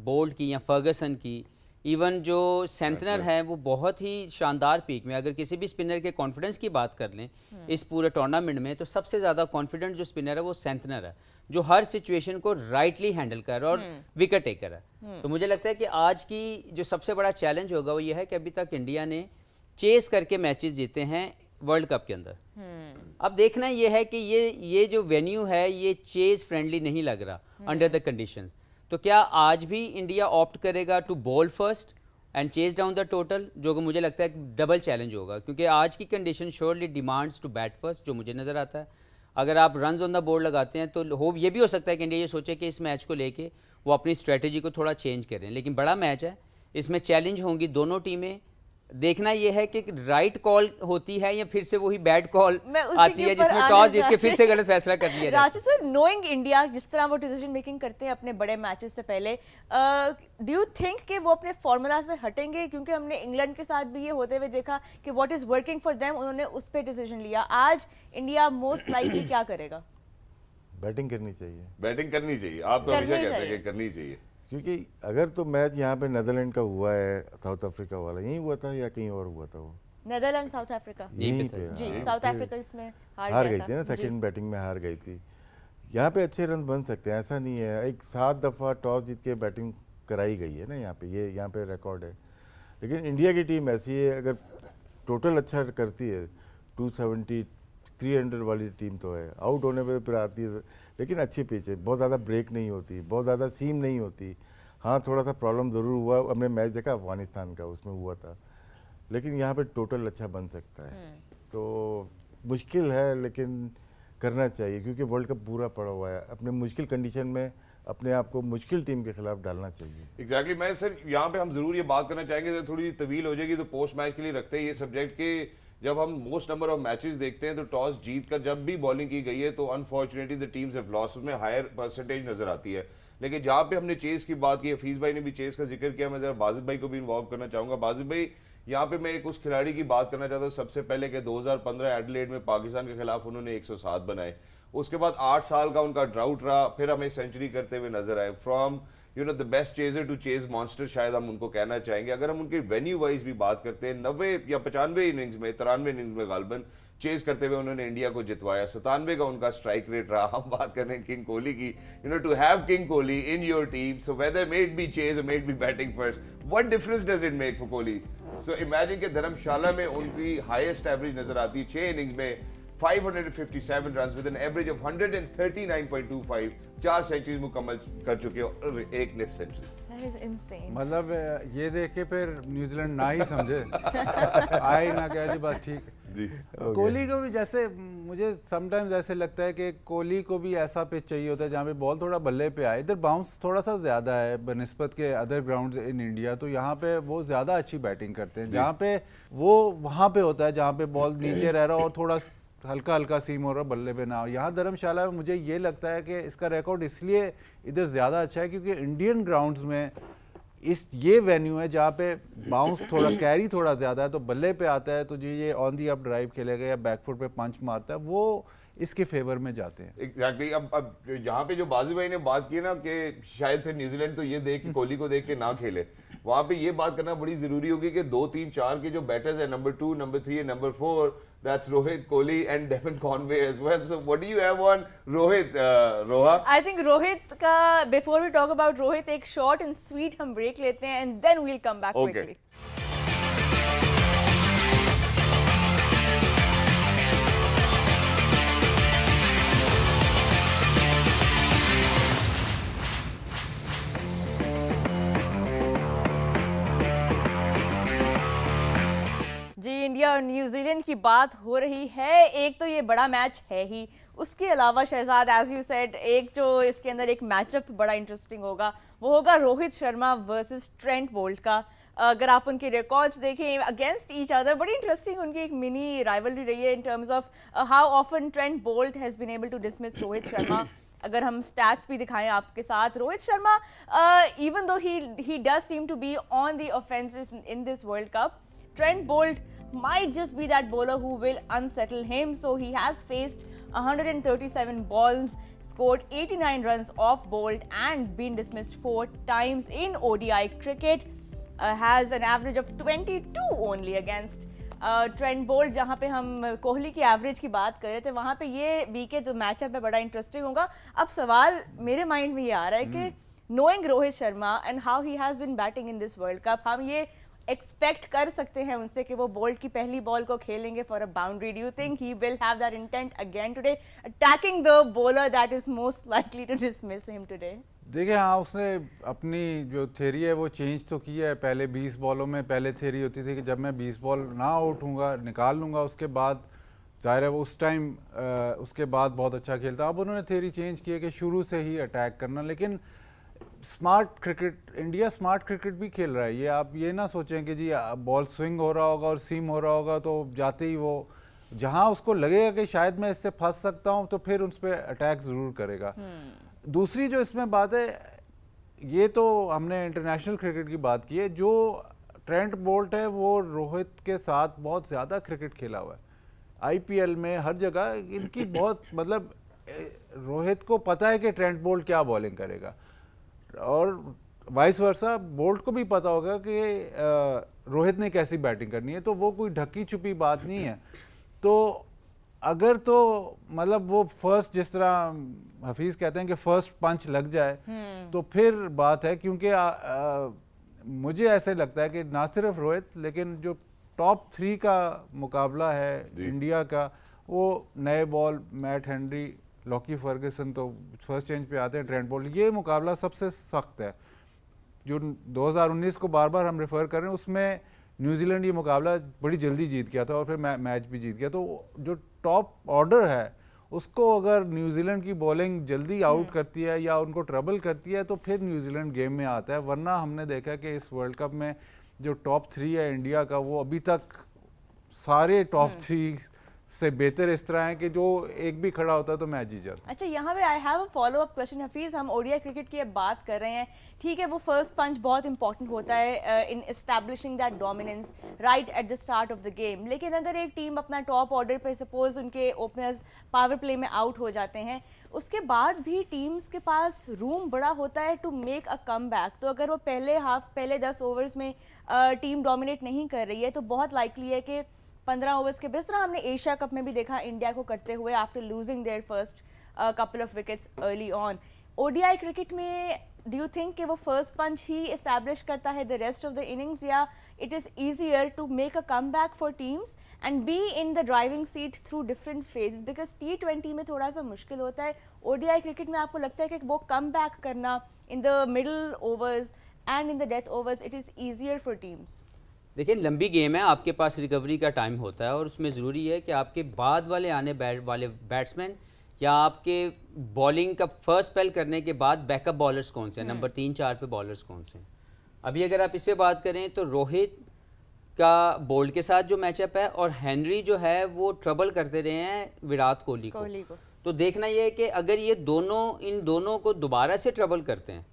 बोल्ट की या फर्गसन की, इवन जो सेंटनर है वो बहुत ही शानदार पीक में. अगर किसी भी स्पिनर के कॉन्फिडेंस की बात कर लें इस पूरे टूर्नामेंट में, तो सबसे ज़्यादा कॉन्फिडेंट जो स्पिनर है वो सेंटनर है, जो हर सिचुएशन को राइटली हैंडल कर रहा है और विकेट टेकर है. तो मुझे लगता है कि आज की जो सबसे बड़ा चैलेंज होगा वो ये है कि अभी तक इंडिया ने चेस करके मैचेस जीते हैं वर्ल्ड कप के अंदर. अब देखना ये है कि ये जो वेन्यू है ये चेस फ्रेंडली नहीं लग रहा अंडर द कंडीशंस. तो क्या आज भी इंडिया ऑप्ट करेगा to bowl first and chase down the total, जो कि मुझे लगता है एक डबल चैलेंज होगा, क्योंकि आज की condition surely demands to bat first, जो मुझे नज़र आता है. अगर आप रन्स ऑन द बोर्ड लगाते हैं तो ये भी हो सकता है कि इंडिया ये सोचे कि इस मैच को लेके वो अपनी स्ट्रेटजी को थोड़ा चेंज करें. लेकिन बड़ा मैच है, इसमें चैलेंज होंगी दोनों टीमें. देखना ये है कि राइट कॉल होती है या फिर से वही बैड कॉल आती है जिसमें टॉस जीत के फिर से गलत फैसला कर दिया. राशिद सर, नोइंग इंडिया जिस तरह वो डिसीजन मेकिंग करते हैं अपने बड़े मैचेस से पहले, डू यू थिंक कि वो अपने फॉर्मूला से हटेंगे? क्योंकि हमने इंग्लैंड के साथ भी ये होते हुए देखा कि what is working for them, उन्होंने उस पर डिसीजन लिया. आज इंडिया मोस्ट लाइकली क्या करेगा? बैटिंग करनी चाहिए. बैटिंग करनी चाहिए. आप तो हमेशा कहते हैं कि करनी चाहिए, क्योंकि अगर तो मैच यहाँ पे नेदरलैंड का हुआ है, साउथ अफ्रीका वाला यहीं हुआ था या कहीं और हुआ था? वो नेदरलैंड साउथ अफ्रीका यहीं पे जी, साउथ अफ्रीका इसमें हार गई थी ना, सेकंड बैटिंग में हार गई थी. यहाँ पे अच्छे रन बन सकते हैं, ऐसा नहीं है. एक 7 दफ़ा टॉस जीत के बैटिंग कराई गई है ना यहाँ पे, ये यहाँ पे रिकॉर्ड है. लेकिन इंडिया की टीम ऐसी है, अगर टोटल अच्छा करती है 270 300 वाली टीम तो है, आउट होने पर फिर आती है, लेकिन अच्छी पिच है, बहुत ज़्यादा ब्रेक नहीं होती, बहुत ज़्यादा सीम नहीं होती. हाँ, थोड़ा सा प्रॉब्लम ज़रूर हुआ, हमने मैच देखा अफगानिस्तान का, उसमें हुआ था, लेकिन यहाँ पे टोटल अच्छा बन सकता है. तो मुश्किल है लेकिन करना चाहिए, क्योंकि वर्ल्ड कप पूरा पड़ा हुआ है. अपने मुश्किल कंडीशन में अपने आप को मुश्किल टीम के खिलाफ डालना चाहिए. एग्जैक्टली. मैं सर यहाँ पे हम जरूर ये बात करना चाहेंगे, थोड़ी तवील हो जाएगी तो पोस्ट मैच के लिए रखते हैं ये सब्जेक्ट के. जब हम मोस्ट नंबर ऑफ मैचेस देखते हैं तो टॉस जीत कर जब भी बॉलिंग की गई है तो unfortunately the teams have lost, उसमें हायर परसेंटेज नजर आती है. लेकिन जहाँ पे हमने चेस की बात की, हफीज भाई ने भी चेस का जिक्र किया, मैं जरा बाजिद भाई को भी इन्वॉल्व करना चाहूंगा. बाजिद भाई, यहाँ पे मैं एक उस खिलाड़ी की बात करना चाहता हूँ सबसे पहले कि 2015 एडिलेड में पाकिस्तान के खिलाफ उन्होंने 107 बनाए. उसके बाद 8 साल का उनका ड्राउट रहा, फिर हमें सेंचुरी करते हुए नजर आए. From you know the best chaser to chase monster शायद हम उनको कहना चाहेंगे। अगर हम उनके वेन्यू वाइज भी बात करते हैं, 90 या 95 इनिंग्स में, 93 इनिंग्स में गालबन चेज करते हुए उन्होंने इंडिया को जितवाया। 97 का उनका स्ट्राइक रेट रहा। हम बात कर रहे हैं किंग कोहली की, you know to have king Kohli in your team, so whether may it be chase or may it be batting first, what difference does it make for Kohli? So imagine कि धर्मशाला में उनकी हाईएस्ट एवरेज नजर आती है 6 innings में 557 runs with an average of 139.25, 4 centuries मुकम्मल कर चुके हैं और एक निफ सेंचुरी। That is insane. मतलब ये देख के फिर न्यूजीलैंड ना ही समझे आए ना क्या जी, बात ठीक जी। कोहली को भी जैसे मुझे समटाइम्स ऐसे लगता है कि कोहली को भी ऐसा पिच चाहिए होता है जहाँ पे बॉल थोड़ा बल्ले पे आए। इधर बाउंस थोड़ा सा ज़्यादा है बनिस्बत के अदर ग्राउंड्स इन इंडिया, तो यहाँ पे वो ज़्यादा अच्छी बैटिंग करते हैं। जहाँ पे वो वहाँ पे होता है जहाँ पे बॉल नीचे रह रहा और थोड़ा हल्का हल्का सीम हो रहा बल्ले पे ना हो। यहाँ धर्मशाला में मुझे ये लगता है कि इसका रिकॉर्ड इसलिए इधर ज़्यादा अच्छा है क्योंकि इंडियन ग्राउंड्स में ये वेन्यू है जहाँ पे बाउंस थोड़ा कैरी थोड़ा ज़्यादा है, तो बल्ले पे आता है तो जो ये ऑन दी अप ड्राइव खेलेगा या बैकफुट पे पंच मारता है वो इसके फेवर में जाते हैं। एग्जैक्टली। अब यहाँ पे जो बाजू भाई ने बात की ना कि शायद फिर न्यूजीलैंड तो ये देख के कोहली को देख के ना खेले, वहां पे ये बात करना बड़ी जरूरी होगी कि 2, 3, 4 के जो बैटर्स है, number 2, number 3 and number 4, that's Rohit, Kohli and Devon Conway as well. So what do you have on Rohit, Roha? I think Rohit का, before we talk about Rohit, एक short and sweet हम break लेते हैं and then we'll come back Okay. quickly. Ji, India और New Zealand की बात हो रही है। एक तो ये बड़ा मैच है ही, उसके अलावा शहजाद एज यू सेड एक जो इसके अंदर एक मैचअप बड़ा इंटरेस्टिंग होगा वो होगा Rohit Sharma versus Trent Boult का। अगर आप उनके रिकॉर्ड्स देखें अगेंस्ट ईच अदर, बड़ी इंटरेस्टिंग उनकी एक मिनी राइवलरी रही है in terms of how often Trent Boult has been able to dismiss Rohit Sharma. अगर हम स्टैट्स भी दिखाएं आपके साथ, Rohit Sharma even though he does seem to be on the offences in this World Cup, Trent Bolt might just be that bowler who will unsettle him. So he has faced 137 balls, scored 89 runs off Bolt and been dismissed 4 times in ODI cricket. Has an average of 22 only against Trent Bolt. जहाँ पे हम कोहली की average की बात कर रहे थे, वहाँ पे ये वीके जो मैचअप है बड़ा इंटरेस्टिंग होगा। अब सवाल मेरे माइंड में ये आ रहा है कि knowing Rohit Sharma and how he has been batting in this World Cup, हम ये एक्सपेक्ट कर सकते हैं उनसे कि वो बोल्ट की पहली बॉल को खेलेंगे for a boundary? Do you think he will have that intent again today, attacking the bowler that is most likely to dismiss him today? देखिए हाँ, उसने अपनी जो थ्योरी है वो चेंज तो की है। पहले 20 बॉलों में पहले थ्योरी होती थी कि जब मैं 20 बॉल ना आउट हूँगा निकाल लूँगा, उसके बाद जाहिर है वो उस टाइम उसके बाद बहुत अच्छा खेलता। अब उन्होंने थ्योरी चेंज की है कि शुरू से ही अटैक करना। लेकिन smart cricket, India smart cricket भी खेल रहा है। ये आप ये ना सोचें कि जी बॉल स्विंग हो रहा होगा और सीम हो रहा होगा तो जाते ही वो जहां उसको लगेगा कि शायद मैं इससे फंस सकता हूं तो फिर उस पर अटैक ज़रूर करेगा। दूसरी जो इसमें बात है, ये तो हमने इंटरनेशनल क्रिकेट की बात की है, जो ट्रेंट बोल्ट है वो रोहित के साथ बहुत ज़्यादा क्रिकेट खेला हुआ है IPL में, हर जगह इनकी बहुत मतलब रोहित को पता है कि ट्रेंट बोल्ट क्या बॉलिंग करेगा और वाइस वर्सा बोल्ट को भी पता होगा कि रोहित ने कैसी बैटिंग करनी है, तो वो कोई ढकी छुपी बात नहीं है। तो अगर तो मतलब वो फर्स्ट, जिस तरह हफीज कहते हैं कि फर्स्ट पंच लग जाए तो फिर बात है। क्योंकि मुझे ऐसे लगता है कि ना सिर्फ रोहित लेकिन जो टॉप 3 का मुकाबला है इंडिया का, वो नए ball, Matt Henry, Lockie Ferguson तो फर्स्ट चेंज पे आते हैं, ट्रेंट बोल्ट, ये मुकाबला सबसे सख्त है। जो 2019 को बार बार हम रेफर कर रहे हैं उसमें न्यूजीलैंड ये मुकाबला बड़ी जल्दी जीत गया था और फिर मैच भी जीत गया। तो जो टॉप ऑर्डर है उसको अगर न्यूजीलैंड की बॉलिंग जल्दी आउट करती है या उनको ट्रबल करती है तो फिर न्यूजीलैंड गेम में आता है। वरना हमने देखा कि इस वर्ल्ड कप में जो टॉप 3 है इंडिया का, वो अभी तक सारे टॉप 3 से बेहतर इस तरह है कि जो एक भी खड़ा होता है तो मैच जीत जाता। अच्छा, यहाँ पे I have a follow up question Hafeez. हम ओडीआई क्रिकेट की अब बात कर रहे हैं, ठीक है, वो फर्स्ट पंच बहुत इंपॉर्टेंट होता है in establishing that dominance right at the start of the game, लेकिन अगर एक टीम अपना टॉप ऑर्डर पे सपोज उनके ओपनर्स पावर प्ले में आउट हो जाते हैं, उसके बाद भी टीम्स के पास रूम बड़ा होता है to make a come back. तो अगर वो पहले 10 ओवर्स में टीम डोमिनेट नहीं कर रही है तो बहुत लाइकली है कि 15 ओवर्स के जिस तरह हमने एशिया कप में भी देखा इंडिया को करते हुए after losing their first couple of wickets early on. ODI cricket में डू यू थिंक कि वो फर्स्ट पंच ही एस्टैब्लिश करता है the rest of the innings, या it is easier to make a come back for teams and be in the driving seat through different phases? Because T20 में थोड़ा सा मुश्किल होता है, ओडीआई क्रिकेट में आपको लगता है कि वो कम बैक करना in the middle overs and in the death overs it is easier for teams? देखिए, लंबी गेम है, आपके पास रिकवरी का टाइम होता है और उसमें ज़रूरी है कि आपके बाद वाले आने वाले बैट्समैन या आपके बॉलिंग का फर्स्ट स्पेल करने के बाद बैकअप बॉलर्स कौन से हैं, नंबर 3-4 पे बॉलर्स कौन से हैं। अभी अगर आप इस पे बात करें तो रोहित का बोल्ड के साथ जो मैचअप है और हेनरी जो है वो ट्रबल करते रहे हैं विराट कोहली को। तो देखना ये है कि अगर ये इन दोनों को दोबारा से ट्रबल करते हैं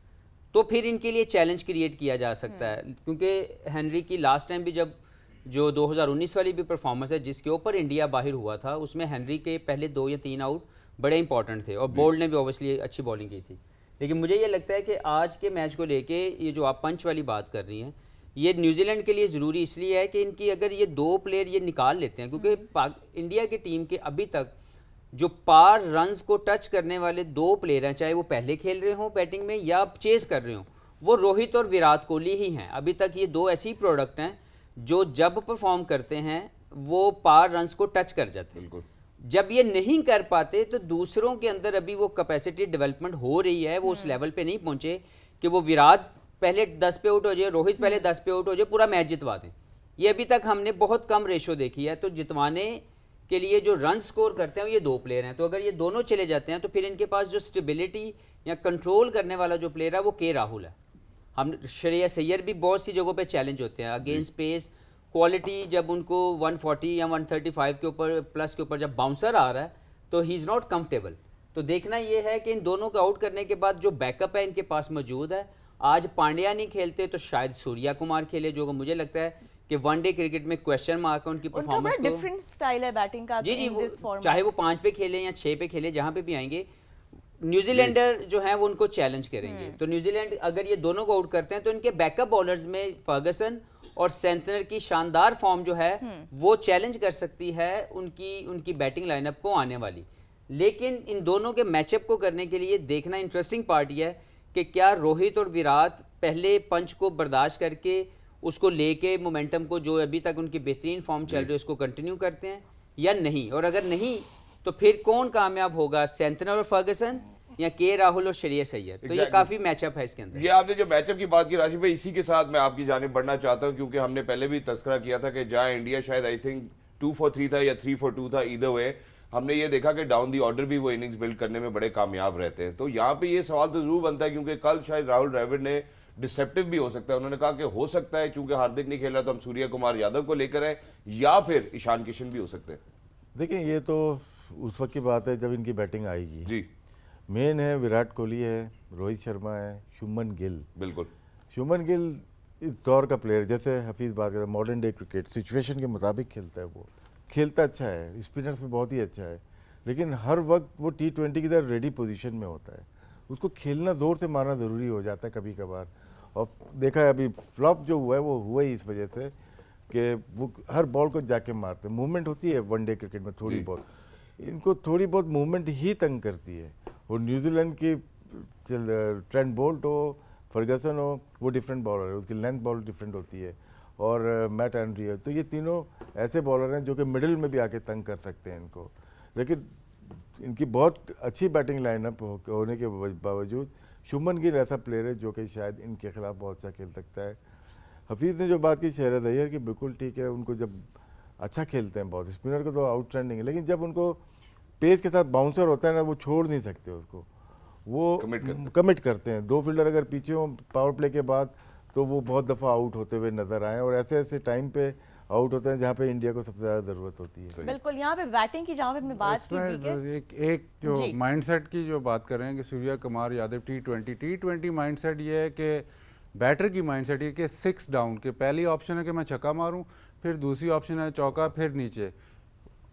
तो फिर इनके लिए चैलेंज क्रिएट किया जा सकता है, क्योंकि हेनरी की लास्ट टाइम भी जब जो 2019 वाली भी परफॉर्मेंस है जिसके ऊपर इंडिया बाहर हुआ था, उसमें हेनरी के पहले 2 या 3 आउट बड़े इंपॉर्टेंट थे और बोल्ड ने भी ऑब्वियसली अच्छी बॉलिंग की थी। लेकिन मुझे ये लगता है कि आज के मैच को लेके ये जो आप पंच वाली बात कर रही हैं, ये न्यूजीलैंड के लिए ज़रूरी इसलिए है कि इनकी अगर ये 2 प्लेयर ये निकाल लेते हैं, क्योंकि इंडिया की टीम के अभी तक जो पार रन्स को टच करने वाले 2 प्लेयर हैं, चाहे वो पहले खेल रहे हों बैटिंग में या चेस कर रहे हों, वो रोहित और विराट कोहली ही हैं। अभी तक ये 2 ऐसी प्रोडक्ट हैं जो जब परफॉर्म करते हैं वो पार रन्स को टच कर जाते हैं। जब ये नहीं कर पाते तो दूसरों के अंदर अभी वो कैपेसिटी डेवलपमेंट हो रही है, वो उस लेवल पे नहीं पहुंचे कि वो विराट पहले 10 पे आउट हो जाए, रोहित पहले 10 पे आउट हो जाए, पूरा मैच जितवा दें। ये अभी तक हमने बहुत कम रेशो देखी है। तो जितवाने के लिए जो रन स्कोर करते हैं ये 2 प्लेयर हैं, तो अगर ये दोनों चले जाते हैं तो फिर इनके पास जो स्टेबिलिटी या कंट्रोल करने वाला जो प्लेयर है वो के राहुल है। हम श्रेयस अय्यर भी बहुत सी जगहों पे चैलेंज होते हैं अगेंस्ट पेस क्वालिटी, जब उनको 140 या 135 के ऊपर प्लस के ऊपर जब बाउंसर आ रहा है तो ही इज़ नॉट कंफर्टेबल। तो देखना ये है कि इन दोनों को आउट करने के बाद जो बैकअप है इनके पास मौजूद है। आज पांड्या नहीं खेलते तो शायद सूर्या कुमार खेले, जो मुझे लगता है कि वनडे क्रिकेट में क्वेश्चन मार्क है उनकी परफॉर्मेंस को। डिफरेंट स्टाइल है बैटिंग का। जी, चाहे वो 5 पे खेले या 6 पे खेले, जहां पे भी आएंगे न्यूजीलैंडर जो है वो उनको चैलेंज करेंगे। तो न्यूजीलैंड अगर ये दोनों को आउट करते हैं तो इनके बैकअप बॉलर्स में फर्गसन और सेंटनर की शानदार फॉर्म जो है वो चैलेंज कर सकती है उनकी बैटिंग लाइनअप को आने वाली। लेकिन इन दोनों के मैचअप को करने के लिए देखना इंटरेस्टिंग पार्ट यह है कि क्या रोहित और विराट पहले पंच को बर्दाश्त करके उसको लेके मोमेंटम को जो अभी तक उनकी बेहतरीन फॉर्म चल रही है उसको कंटिन्यू करते हैं या नहीं, और अगर नहीं तो फिर कौन कामयाब होगा, सेंटनर और फर्गसन या के राहुल और श्रेयस अय्यर। तो ये काफी मैचअप है इसके अंदर। ये आपने जो मैचअप की बात की राशि भाई, इसी के साथ मैं आपकी जानिब बढ़ना चाहता हूं, क्योंकि हमने पहले भी तस्करा किया था कि जहां इंडिया शायद आई थिंक 2 for 3 था या 3 for 2 था, ईदर वे हमने ये देखा कि डाउन दी ऑर्डर भी वो इनिंग्स बिल्ड करने में बड़े कामयाब रहते हैं। तो यहाँ पे ये सवाल तो जरूर बनता है, क्योंकि कल शायद राहुल द्रविड़ ने डिसेप्टिव भी हो सकता है, उन्होंने कहा कि हो सकता है क्योंकि हार्दिक नहीं खेल रहा तो हम सूर्य कुमार यादव को लेकर आए, या फिर ईशान किशन भी हो सकते हैं। देखिए ये तो उस वक्त की बात है जब इनकी बैटिंग आएगी। जी, मेन है विराट कोहली है, रोहित शर्मा है, शुभमन गिल। बिल्कुल शुभमन गिल इस दौर का प्लेयर, जैसे हफीज़ बात करता है मॉडर्न डे क्रिकेट सिचुएशन के मुताबिक खेलता है, वो खेलता अच्छा है, स्पिनर्स में बहुत ही अच्छा है, लेकिन हर वक्त वो T20 की तरह रेडी पोजीशन में होता है। उसको खेलना जोर से मारना ज़रूरी हो जाता है कभी कभार। और देखा है अभी फ्लॉप जो हुआ है वो हुआ ही इस वजह से कि वो हर बॉल को जाके मारते हैं। मूवमेंट होती है वनडे क्रिकेट में थोड़ी बहुत, इनको थोड़ी बहुत मूवमेंट ही तंग करती है। और न्यूजीलैंड की ट्रेंट बोल्ट हो, फर्गसन हो, वो डिफरेंट बॉलर है, उसकी लेंथ बॉल डिफरेंट होती है, और मैट एंड्री है। तो ये तीनों ऐसे बॉलर हैं जो कि मिडिल में भी आके तंग कर सकते हैं इनको। लेकिन इनकी बहुत अच्छी बैटिंग लाइनअप होने के बावजूद शुभमन गिल ऐसा प्लेयर है जो कि शायद इनके खिलाफ बहुत अच्छा खेल सकता है। हफीज़ ने जो बात की शहरद अय्यर की, बिल्कुल ठीक है, उनको जब अच्छा खेलते हैं बहुत, स्पिनर को तो आउटस्टैंडिंग है, लेकिन जब उनको पेस के साथ बाउंसर होता है ना, वो छोड़ नहीं सकते उसको, वो कमिट करते हैं। 2 फील्डर अगर पीछे हो पावर प्ले के बाद तो वो बहुत दफ़ा आउट होते हुए नज़र आए, और ऐसे ऐसे टाइम पे आउट होते हैं जहाँ पे इंडिया को सबसे ज़्यादा ज़रूरत होती है। बिल्कुल, यहाँ पे बैटिंग की जहाँ पे हमने बात की इसमें पीके, एक जो जी। माइंडसेट की जो बात कर रहे हैं कि सूर्या कुमार यादव टी20 माइंडसेट ये है कि बैटर की माइंडसेट ये कि 6 डाउन के पहली ऑप्शन है कि मैं छक्का मारूं, फिर दूसरी ऑप्शन है चौका, फिर नीचे।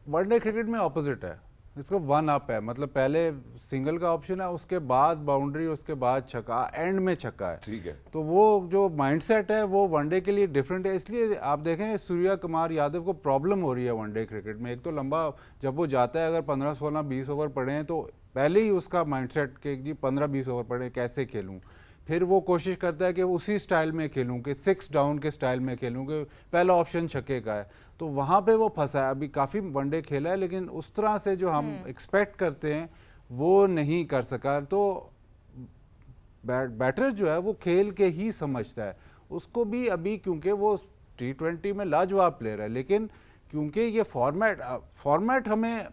वनडे क्रिकेट में ऑपोजिट है, इसको 1 अप है, मतलब पहले सिंगल का ऑप्शन है, उसके बाद बाउंड्री, उसके बाद छक्का, एंड में छक्का है। ठीक है। तो वो जो माइंडसेट है वो वनडे के लिए डिफरेंट है, इसलिए आप देखें सूर्या कुमार यादव को प्रॉब्लम हो रही है वनडे क्रिकेट में। एक तो लंबा जब वो जाता है, अगर 15, 16, 20 ओवर पड़े हैं तो पहले ही उसका माइंडसेट कि जी 15-20 ओवर पड़े कैसे खेलूं, फिर वो कोशिश करता है कि उसी स्टाइल में खेलूं कि 6 डाउन के स्टाइल में खेलूं कि पहला ऑप्शन छक्के का है, तो वहाँ पे वो फंसा है। अभी काफ़ी वनडे खेला है लेकिन उस तरह से जो हम एक्सपेक्ट करते हैं वो नहीं कर सका। तो बैटर जो है वो खेल के ही समझता है, उसको भी अभी क्योंकि वो टी20 में लाजवाब प्लेयर है, लेकिन क्योंकि ये फॉर्मेट हमें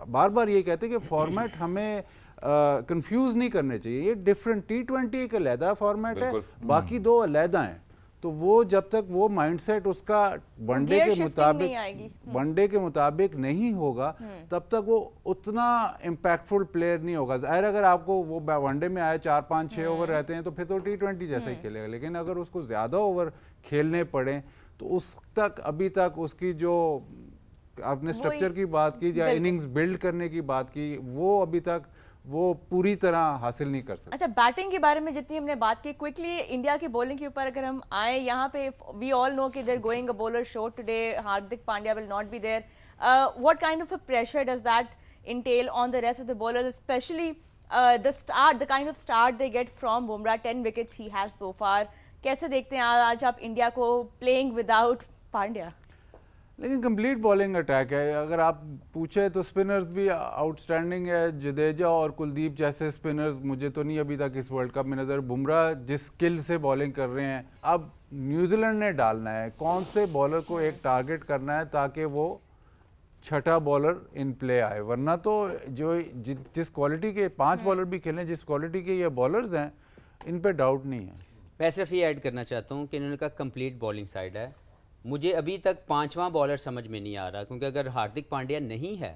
बार बार ये कहते हैं कि फॉर्मेट हमें कंफ्यूज नहीं करने चाहिए। ये डिफरेंट टी20 एक अलहदा फॉर्मेट है, बाकी दो अलहदा हैं। तो वो जब तक वो माइंडसेट उसका वनडे के मुताबिक नहीं होगा तब तक वो उतना इम्पैक्टफुल प्लेयर नहीं होगा। ज़ाहिर अगर आपको वो वनडे में आए 4, 5, 6 ओवर रहते हैं तो फिर तो टी20 जैसा ही खेलेगा, लेकिन अगर उसको ज़्यादा ओवर खेलने पड़े तो उस तक अभी तक उसकी जो आपने स्ट्रक्चर की बात की या इनिंग्स बिल्ड करने की बात की, वो अभी तक वो पूरी तरह हासिल नहीं कर सकते। अच्छा, बैटिंग के बारे में जितनी हमने बात की, क्विकली इंडिया की बॉलिंग के ऊपर अगर हम आए, यहाँ पे वी ऑल नो कि they're going a bowler show today, Hardik Pandya will not be there. What kind of a pressure does that entail on the rest of the bowlers, especially the kind of start they get from Bumrah, 10 wickets he has so far. कैसे देखते हैं आज आप India को playing without Pandya? लेकिन complete bowling attack है। अगर आप पूछे तो स्पिनर्स भी आउटस्टैंडिंग है, जडेजा और कुलदीप जैसे स्पिनर्स मुझे तो नहीं अभी तक इस वर्ल्ड कप में नज़र। बुमराह जिस स्किल से बॉलिंग कर रहे हैं, अब न्यूजीलैंड ने डालना है कौन से बॉलर को एक टारगेट करना है ताकि वो छठा बॉलर इन प्ले आए, वरना तो जो जिस क्वालिटी के 5 बॉलर भी खेलें, जिस क्वालिटी के ये बॉलर्स हैं, इन पे डाउट नहीं है। मैं सिर्फ ये ऐड करना चाहता हूँ कि इन्होंने कहा कंप्लीट बॉलिंग साइड है। मुझे अभी तक 5वां बॉलर समझ में नहीं आ रहा, क्योंकि अगर हार्दिक पांड्या नहीं है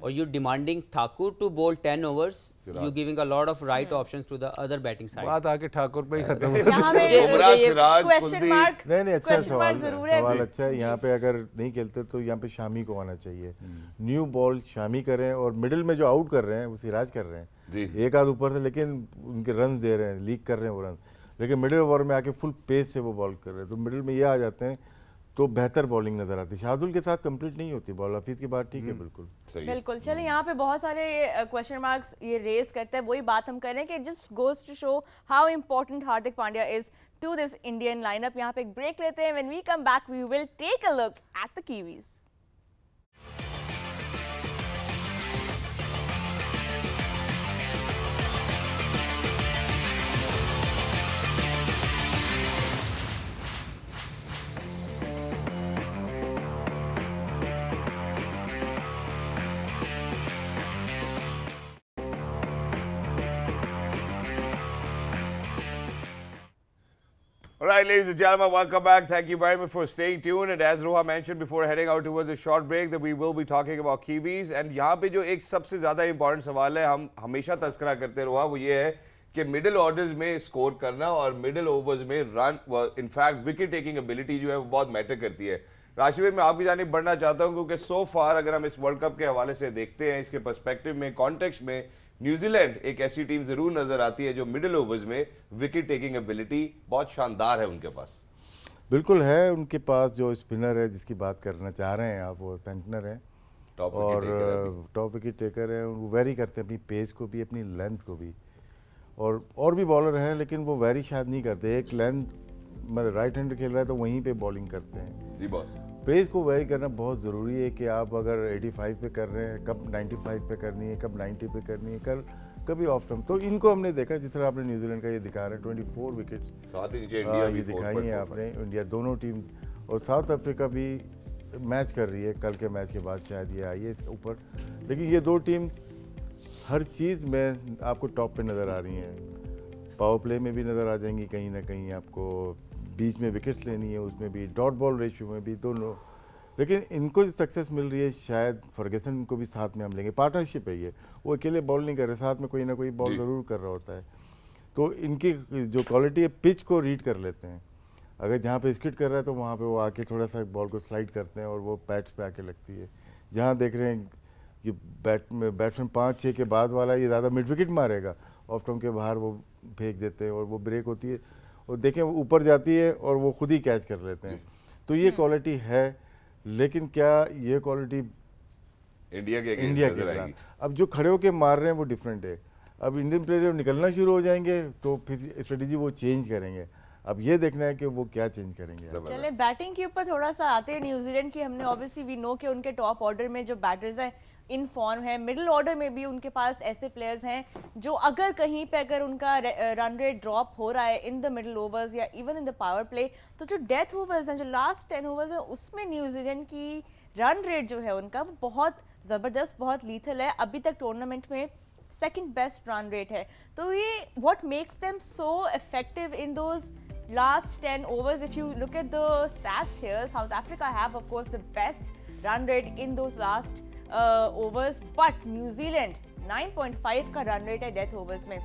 और you demanding Thakur to bowl 10 overs, you giving a lot of right options to the other batting side. बात आके ठाकुर पे ही खत्म हो यहाँ पे बुमराह, सिराज, क्वेश्चन मार्क, नहीं अच्छा सवाल जरूर है। सवाल अच्छा है। यहाँ पे अगर नहीं खेलते तो यहाँ पे शामी को आना चाहिए, न्यू बॉल शामी करें, और मिडिल में जो आउट कर रहे हैं वो सिराज कर रहे हैं, एक आध ऊपर से, लेकिन उनके रन दे रहे हैं, लीक कर रहे हैं वो रन, लेकिन मिडिल ओवर में आके फुल पेस से वो बॉल कर रहे हैं, तो मिडिल में ये आ जाते हैं तो बेहतर बॉलिंग नजर आती है। शार्दुल के साथ कंप्लीट नहीं होती बॉल। हफीज की बात ठीक है, बिल्कुल। चलिए, यहाँ पे बहुत सारे क्वेश्चन मार्क्स ये रेज करते हैं, वही बात हम कर रहे हैं कि just goes to show how important Hardik Pandya is to this Indian lineup. यहाँ पे एक ब्रेक लेते हैं, when we come back we will take a look at the Kiwis. All right, ladies and gentlemen, welcome back. Thank you very much for staying tuned. And as Roha mentioned before heading out towards a short break, that we will be talking about Kiwis. And यहाँ पे जो एक सबसे ज़्यादा important सवाल है, हम हमेशा तस्करा करते रोहा, वो ये है कि मिडिल ऑर्डर्स में स्कोर करना और मिडिल ओवर्स में run, in fact wicket taking ability जो है वो बहुत मैटर करती है। राशिद भाई, मैं आपकी जानिब बढ़ना चाहता हूँ, क्योंकि सो फार अगर हम इस वर्ल्ड कप के हवाले से देखते हैं, इसके पर्सपेक्टिव में, कॉन्टेक्स्ट में, न्यूजीलैंड एक ऐसी टीम जरूर नजर आती है जो मिडिल ओवर्स में विकेट टेकिंग एबिलिटी बहुत शानदार है उनके पास। बिल्कुल है उनके पास। जो स्पिनर है जिसकी बात करना चाह रहे हैं आप, वो सेंटनर है और टॉप विकेट टेकर है। वो वेरी करते हैं अपनी पेस को भी, अपनी लेंथ को भी, और भी बॉलर हैं लेकिन वो वेरी शायद नहीं करते। एक लेंथ, मतलब राइट हैंड खेल रहा है तो वहीं पे बॉलिंग करते हैं। जी बॉस, पेस को वेरी करना बहुत ज़रूरी है कि आप अगर 85 पे कर रहे हैं, कब 95 पे करनी है, कब 90 पे करनी है, कभी ऑफ स्टंप। तो इनको हमने देखा, जिस तरह आपने न्यूजीलैंड का ये दिखा रहे हैं 24 विकेट्स ये दिखाई है आपने, इंडिया दोनों टीम, और साउथ अफ्रीका भी मैच कर रही है, कल के मैच के बाद शायद ये आई है ऊपर। लेकिन ये दो टीम हर चीज़ में आपको टॉप पे नज़र आ रही हैं। पावर प्ले में भी नज़र आ जाएंगी कहीं ना कहीं आपको, बीच में विकेट्स लेनी है, उसमें भी डॉट बॉल रेशियो में भी दोनों। लेकिन इनको जो सक्सेस मिल रही है शायद फर्गसन को भी साथ में हम लेंगे, पार्टनरशिप है ये, वो अकेले बॉल नहीं कर रहे, साथ में कोई ना कोई बॉल ज़रूर कर रहा होता है। तो इनकी जो क्वालिटी है पिच को रीड कर लेते हैं, अगर जहाँ पे स्किट कर रहा है तो वहाँ पे वो आके थोड़ा सा बॉल को स्लाइड करते हैं और वो पैड्स पे आके लगती है। जहाँ देख रहे हैं कि बैट्समैन 5-6 के बाद वाला ये ज़्यादा मिड विकेट मारेगा, ऑफ स्टंप के बाहर वो फेंक देते हैं और वो ब्रेक होती है और देखें वो ऊपर जाती है और वो खुद ही कैच कर लेते हैं। तो ये क्वालिटी है, लेकिन क्या ये क्वालिटी इंडिया के इंडिया अगेंस्ट के नजर आएगी? खिलाफ अब जो खड़े होके मार रहे हैं वो डिफरेंट है। अब इंडियन प्लेयर जब निकलना शुरू हो जाएंगे तो फिर स्ट्रेटेजी वो चेंज करेंगे। अब ये देखना है कि वो क्या चेंज करेंगे। चले बैटिंग के ऊपर थोड़ा सा आते हैं न्यूजीलैंड की। हमने ऑब्वियसली वी नो कि उनके टॉप ऑर्डर में जो बैटर्स हैं इन फॉर्म है, मिडिल ऑर्डर में भी उनके पास ऐसे प्लेयर्स हैं जो अगर कहीं पे अगर उनका रन रेट ड्रॉप हो रहा है इन द मिडिल ओवर्स या even in the power play, तो जो डेथ ओवर्स हैं, जो लास्ट 10 ओवर्स हैं, उसमें न्यूजीलैंड की रन रेट जो है उनका वो बहुत ज़बरदस्त, बहुत लीथल है। अभी तक टूर्नामेंट में सेकंड बेस्ट रन रेट है। तो ये what makes them so effective in those last 10 overs? If you look at the stats here, South Africa have of course the best run rate in those last overs, but New Zealand 9.5 का run rate है death overs में।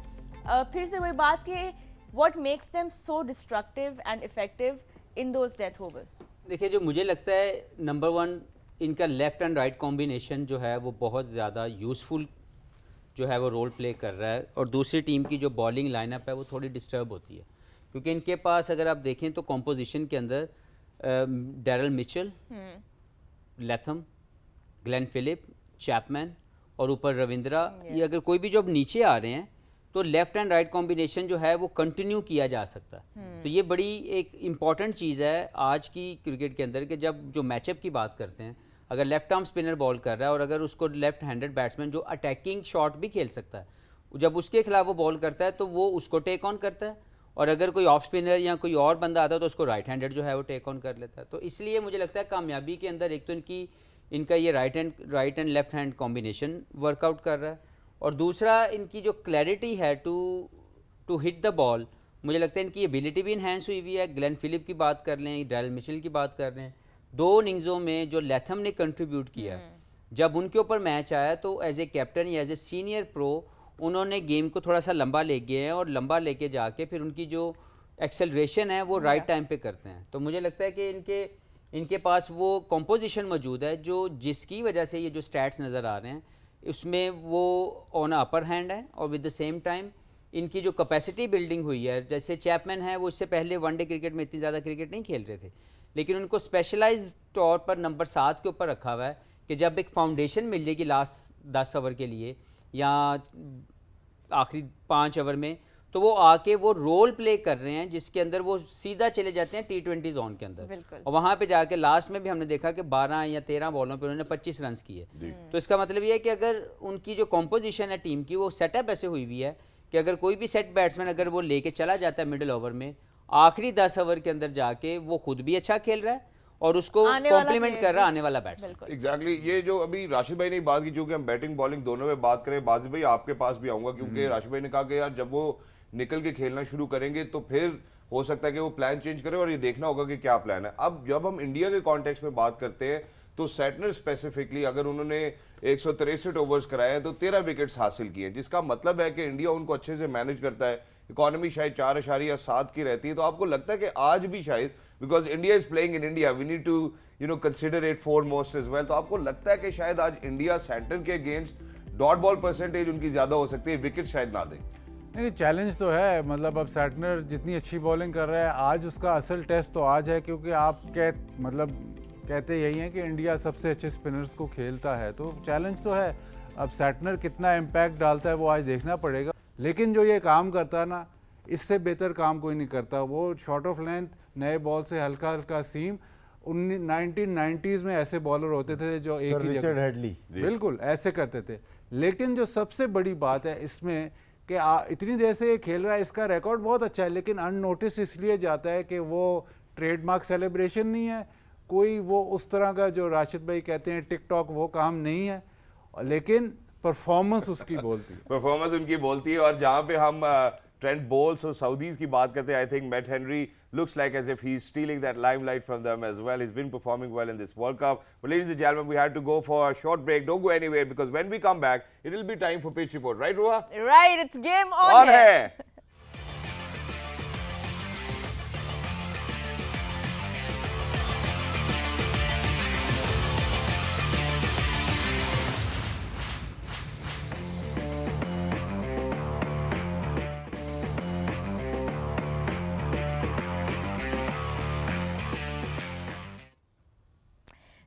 फिर से वही बात कि what makes them so destructive and effective in those death overs? देखिए, जो मुझे लगता है नंबर 1 इनका लेफ्ट एंड राइट कॉम्बिनेशन जो है वो बहुत ज़्यादा यूज़फुल जो है वो रोल प्ले कर रहा है, और दूसरी टीम की जो बॉलिंग लाइनअप है वो थोड़ी डिस्टर्ब होती है, क्योंकि इनके पास अगर आप देखें तो कॉम्पोजिशन के अंदर Daryl Mitchell, Latham, Glenn Phillip, Chapman और ऊपर रविंद्रा, ये अगर कोई भी जो अब नीचे आ रहे हैं तो लेफ्ट एंड राइट कॉम्बिनेशन जो है वो कंटिन्यू किया जा सकता है। तो ये बड़ी एक इम्पॉर्टेंट चीज़ है आज की क्रिकेट के अंदर कि जब जो मैचअप की बात करते हैं, अगर लेफ्ट आर्म स्पिनर बॉल कर रहा है और अगर उसको लेफ्ट हैंडेड बैट्समैन जो अटैकिंग शॉट भी खेल सकता है, जब उसके खिलाफ वो बॉल करता है तो वो उसको टेक ऑन करता है, और अगर कोई ऑफ स्पिनर या कोई और बंदा आता है तो उसको राइट हैंडेड जो है वो टेक ऑन कर लेता है। तो इसलिए मुझे लगता है कामयाबी के अंदर एक तो इनका ये right and left hand combination workout कर रहा है, और दूसरा इनकी जो क्लैरिटी है टू हिट द बॉल, मुझे लगता है इनकी एबिलिटी भी इन्हेंस हुई हुई है। ग्लेन फिलिप की बात कर लें, डैरल मिचेल की बात कर लें, 2 इनिंग्सों में जो लैथम ने कंट्रीब्यूट किया, जब उनके ऊपर मैच आया तो एज ए कैप्टन या एज ए सीनियर प्रो उन्होंने गेम को थोड़ा सा लंबा ले गए हैं, और लंबा लेके जाके फिर उनकी जो एक्सेलरेशन है वो राइट टाइम पे करते हैं। तो मुझे लगता है कि इनके पास वो कॉम्पोजिशन मौजूद है जो जिसकी वजह से ये जो स्टैट्स नज़र आ रहे हैं उसमें वो ऑन अपर हैंड है, और विद द सेम टाइम इनकी जो कैपेसिटी बिल्डिंग हुई है, जैसे चैपमैन है वो इससे पहले वनडे क्रिकेट में इतनी ज़्यादा क्रिकेट नहीं खेल रहे थे, लेकिन उनको स्पेशलाइज तौर पर नंबर 7 के ऊपर रखा हुआ है कि जब एक फाउंडेशन मिल जाएगी लास्ट 10 ओवर के लिए या आखिरी 5 ओवर में, तो वो आके वो रोल प्ले कर रहे हैं जिसके अंदर वो सीधा चले जाते हैं T20 जोन के अंदर, और वहाँ पे जाके लास्ट में भी हमने देखा कि 12 या 13 बॉलों पे उन्होंने 25 रन किए। तो इसका मतलब ये है कि अगर उनकी जो कॉम्पोजिशन है टीम की वो सेटअप ऐसे हुई हुई है कि अगर कोई भी सेट बैट्समैन अगर वो लेके चला जाता है मिडिल ओवर में, आखिरी 10 ओवर के अंदर जाके वो खुद भी अच्छा खेल रहा है और उसको कॉम्प्लीमेंट कर रहा है आने वाला बैट्समैन। एग्जैक्टली ये जो अभी राशिद भाई ने बात की, चूंकि हम बैटिंग बॉलिंग दोनों में बात करें, बाजी भाई आपके पास भी आऊंगा, क्योंकि राशिद भाई ने कहा कि यार जब वो निकल के खेलना शुरू करेंगे तो फिर हो सकता है कि वो प्लान चेंज करें, और ये देखना होगा कि क्या प्लान है। अब जब हम इंडिया के कॉन्टेक्स्ट में बात करते हैं तो सेटनर स्पेसिफिकली अगर उन्होंने 163 ओवर्स कराए हैं तो 13 विकेट्स हासिल किए, जिसका मतलब है कि इंडिया उनको अच्छे से मैनेज करता है। इकोनॉमी शायद 4.7 की रहती है, तो आपको लगता है कि आज भी शायद because India is playing in India, we need to consider it foremost as well, तो आपको लगता है कि शायद आज इंडिया सेंटर के अगेंस्ट डॉट बॉल परसेंटेज उनकी ज्यादा हो सकती है, विकेट शायद ना दें? नहीं, चैलेंज तो है, मतलब अब सैटनर जितनी अच्छी बॉलिंग कर रहा है आज उसका असल टेस्ट तो आज है, क्योंकि आप कहते यही हैं कि इंडिया सबसे अच्छे स्पिनर्स को खेलता है, तो चैलेंज तो है। अब सैटनर कितना इम्पैक्ट डालता है वो आज देखना पड़ेगा, लेकिन जो ये काम करता है ना, इससे बेहतर काम कोई नहीं करता। वो शॉर्ट ऑफ लेंथ नए बॉल से हल्का हल्का सीम, 1990s में ऐसे बॉलर होते थे जो एक ही रिचर्ड हेडली बिल्कुल ऐसे करते थे। लेकिन जो सबसे बड़ी बात है इसमें कि इतनी देर से ये खेल रहा है, इसका रिकॉर्ड बहुत अच्छा है, लेकिन अननोटिस इसलिए जाता है कि वो ट्रेडमार्क सेलिब्रेशन नहीं है, कोई वो उस तरह का जो राशिद भाई कहते हैं टिकटॉक वो काम नहीं है, लेकिन परफॉर्मेंस उसकी बोलती है। परफॉर्मेंस उनकी बोलती है। और जहां पे हम ट्रेंट बोल्स और सऊदीज की बात करते हैं, I think Matt Henry looks like as if he's stealing that limelight from them as well. He's been performing well in this World Cup. But ladies and gentlemen, we had to go for a short break. Don't go anywhere, because when we come back, it will be time for pitch report. Right, Ruha? Right, it's game on hai.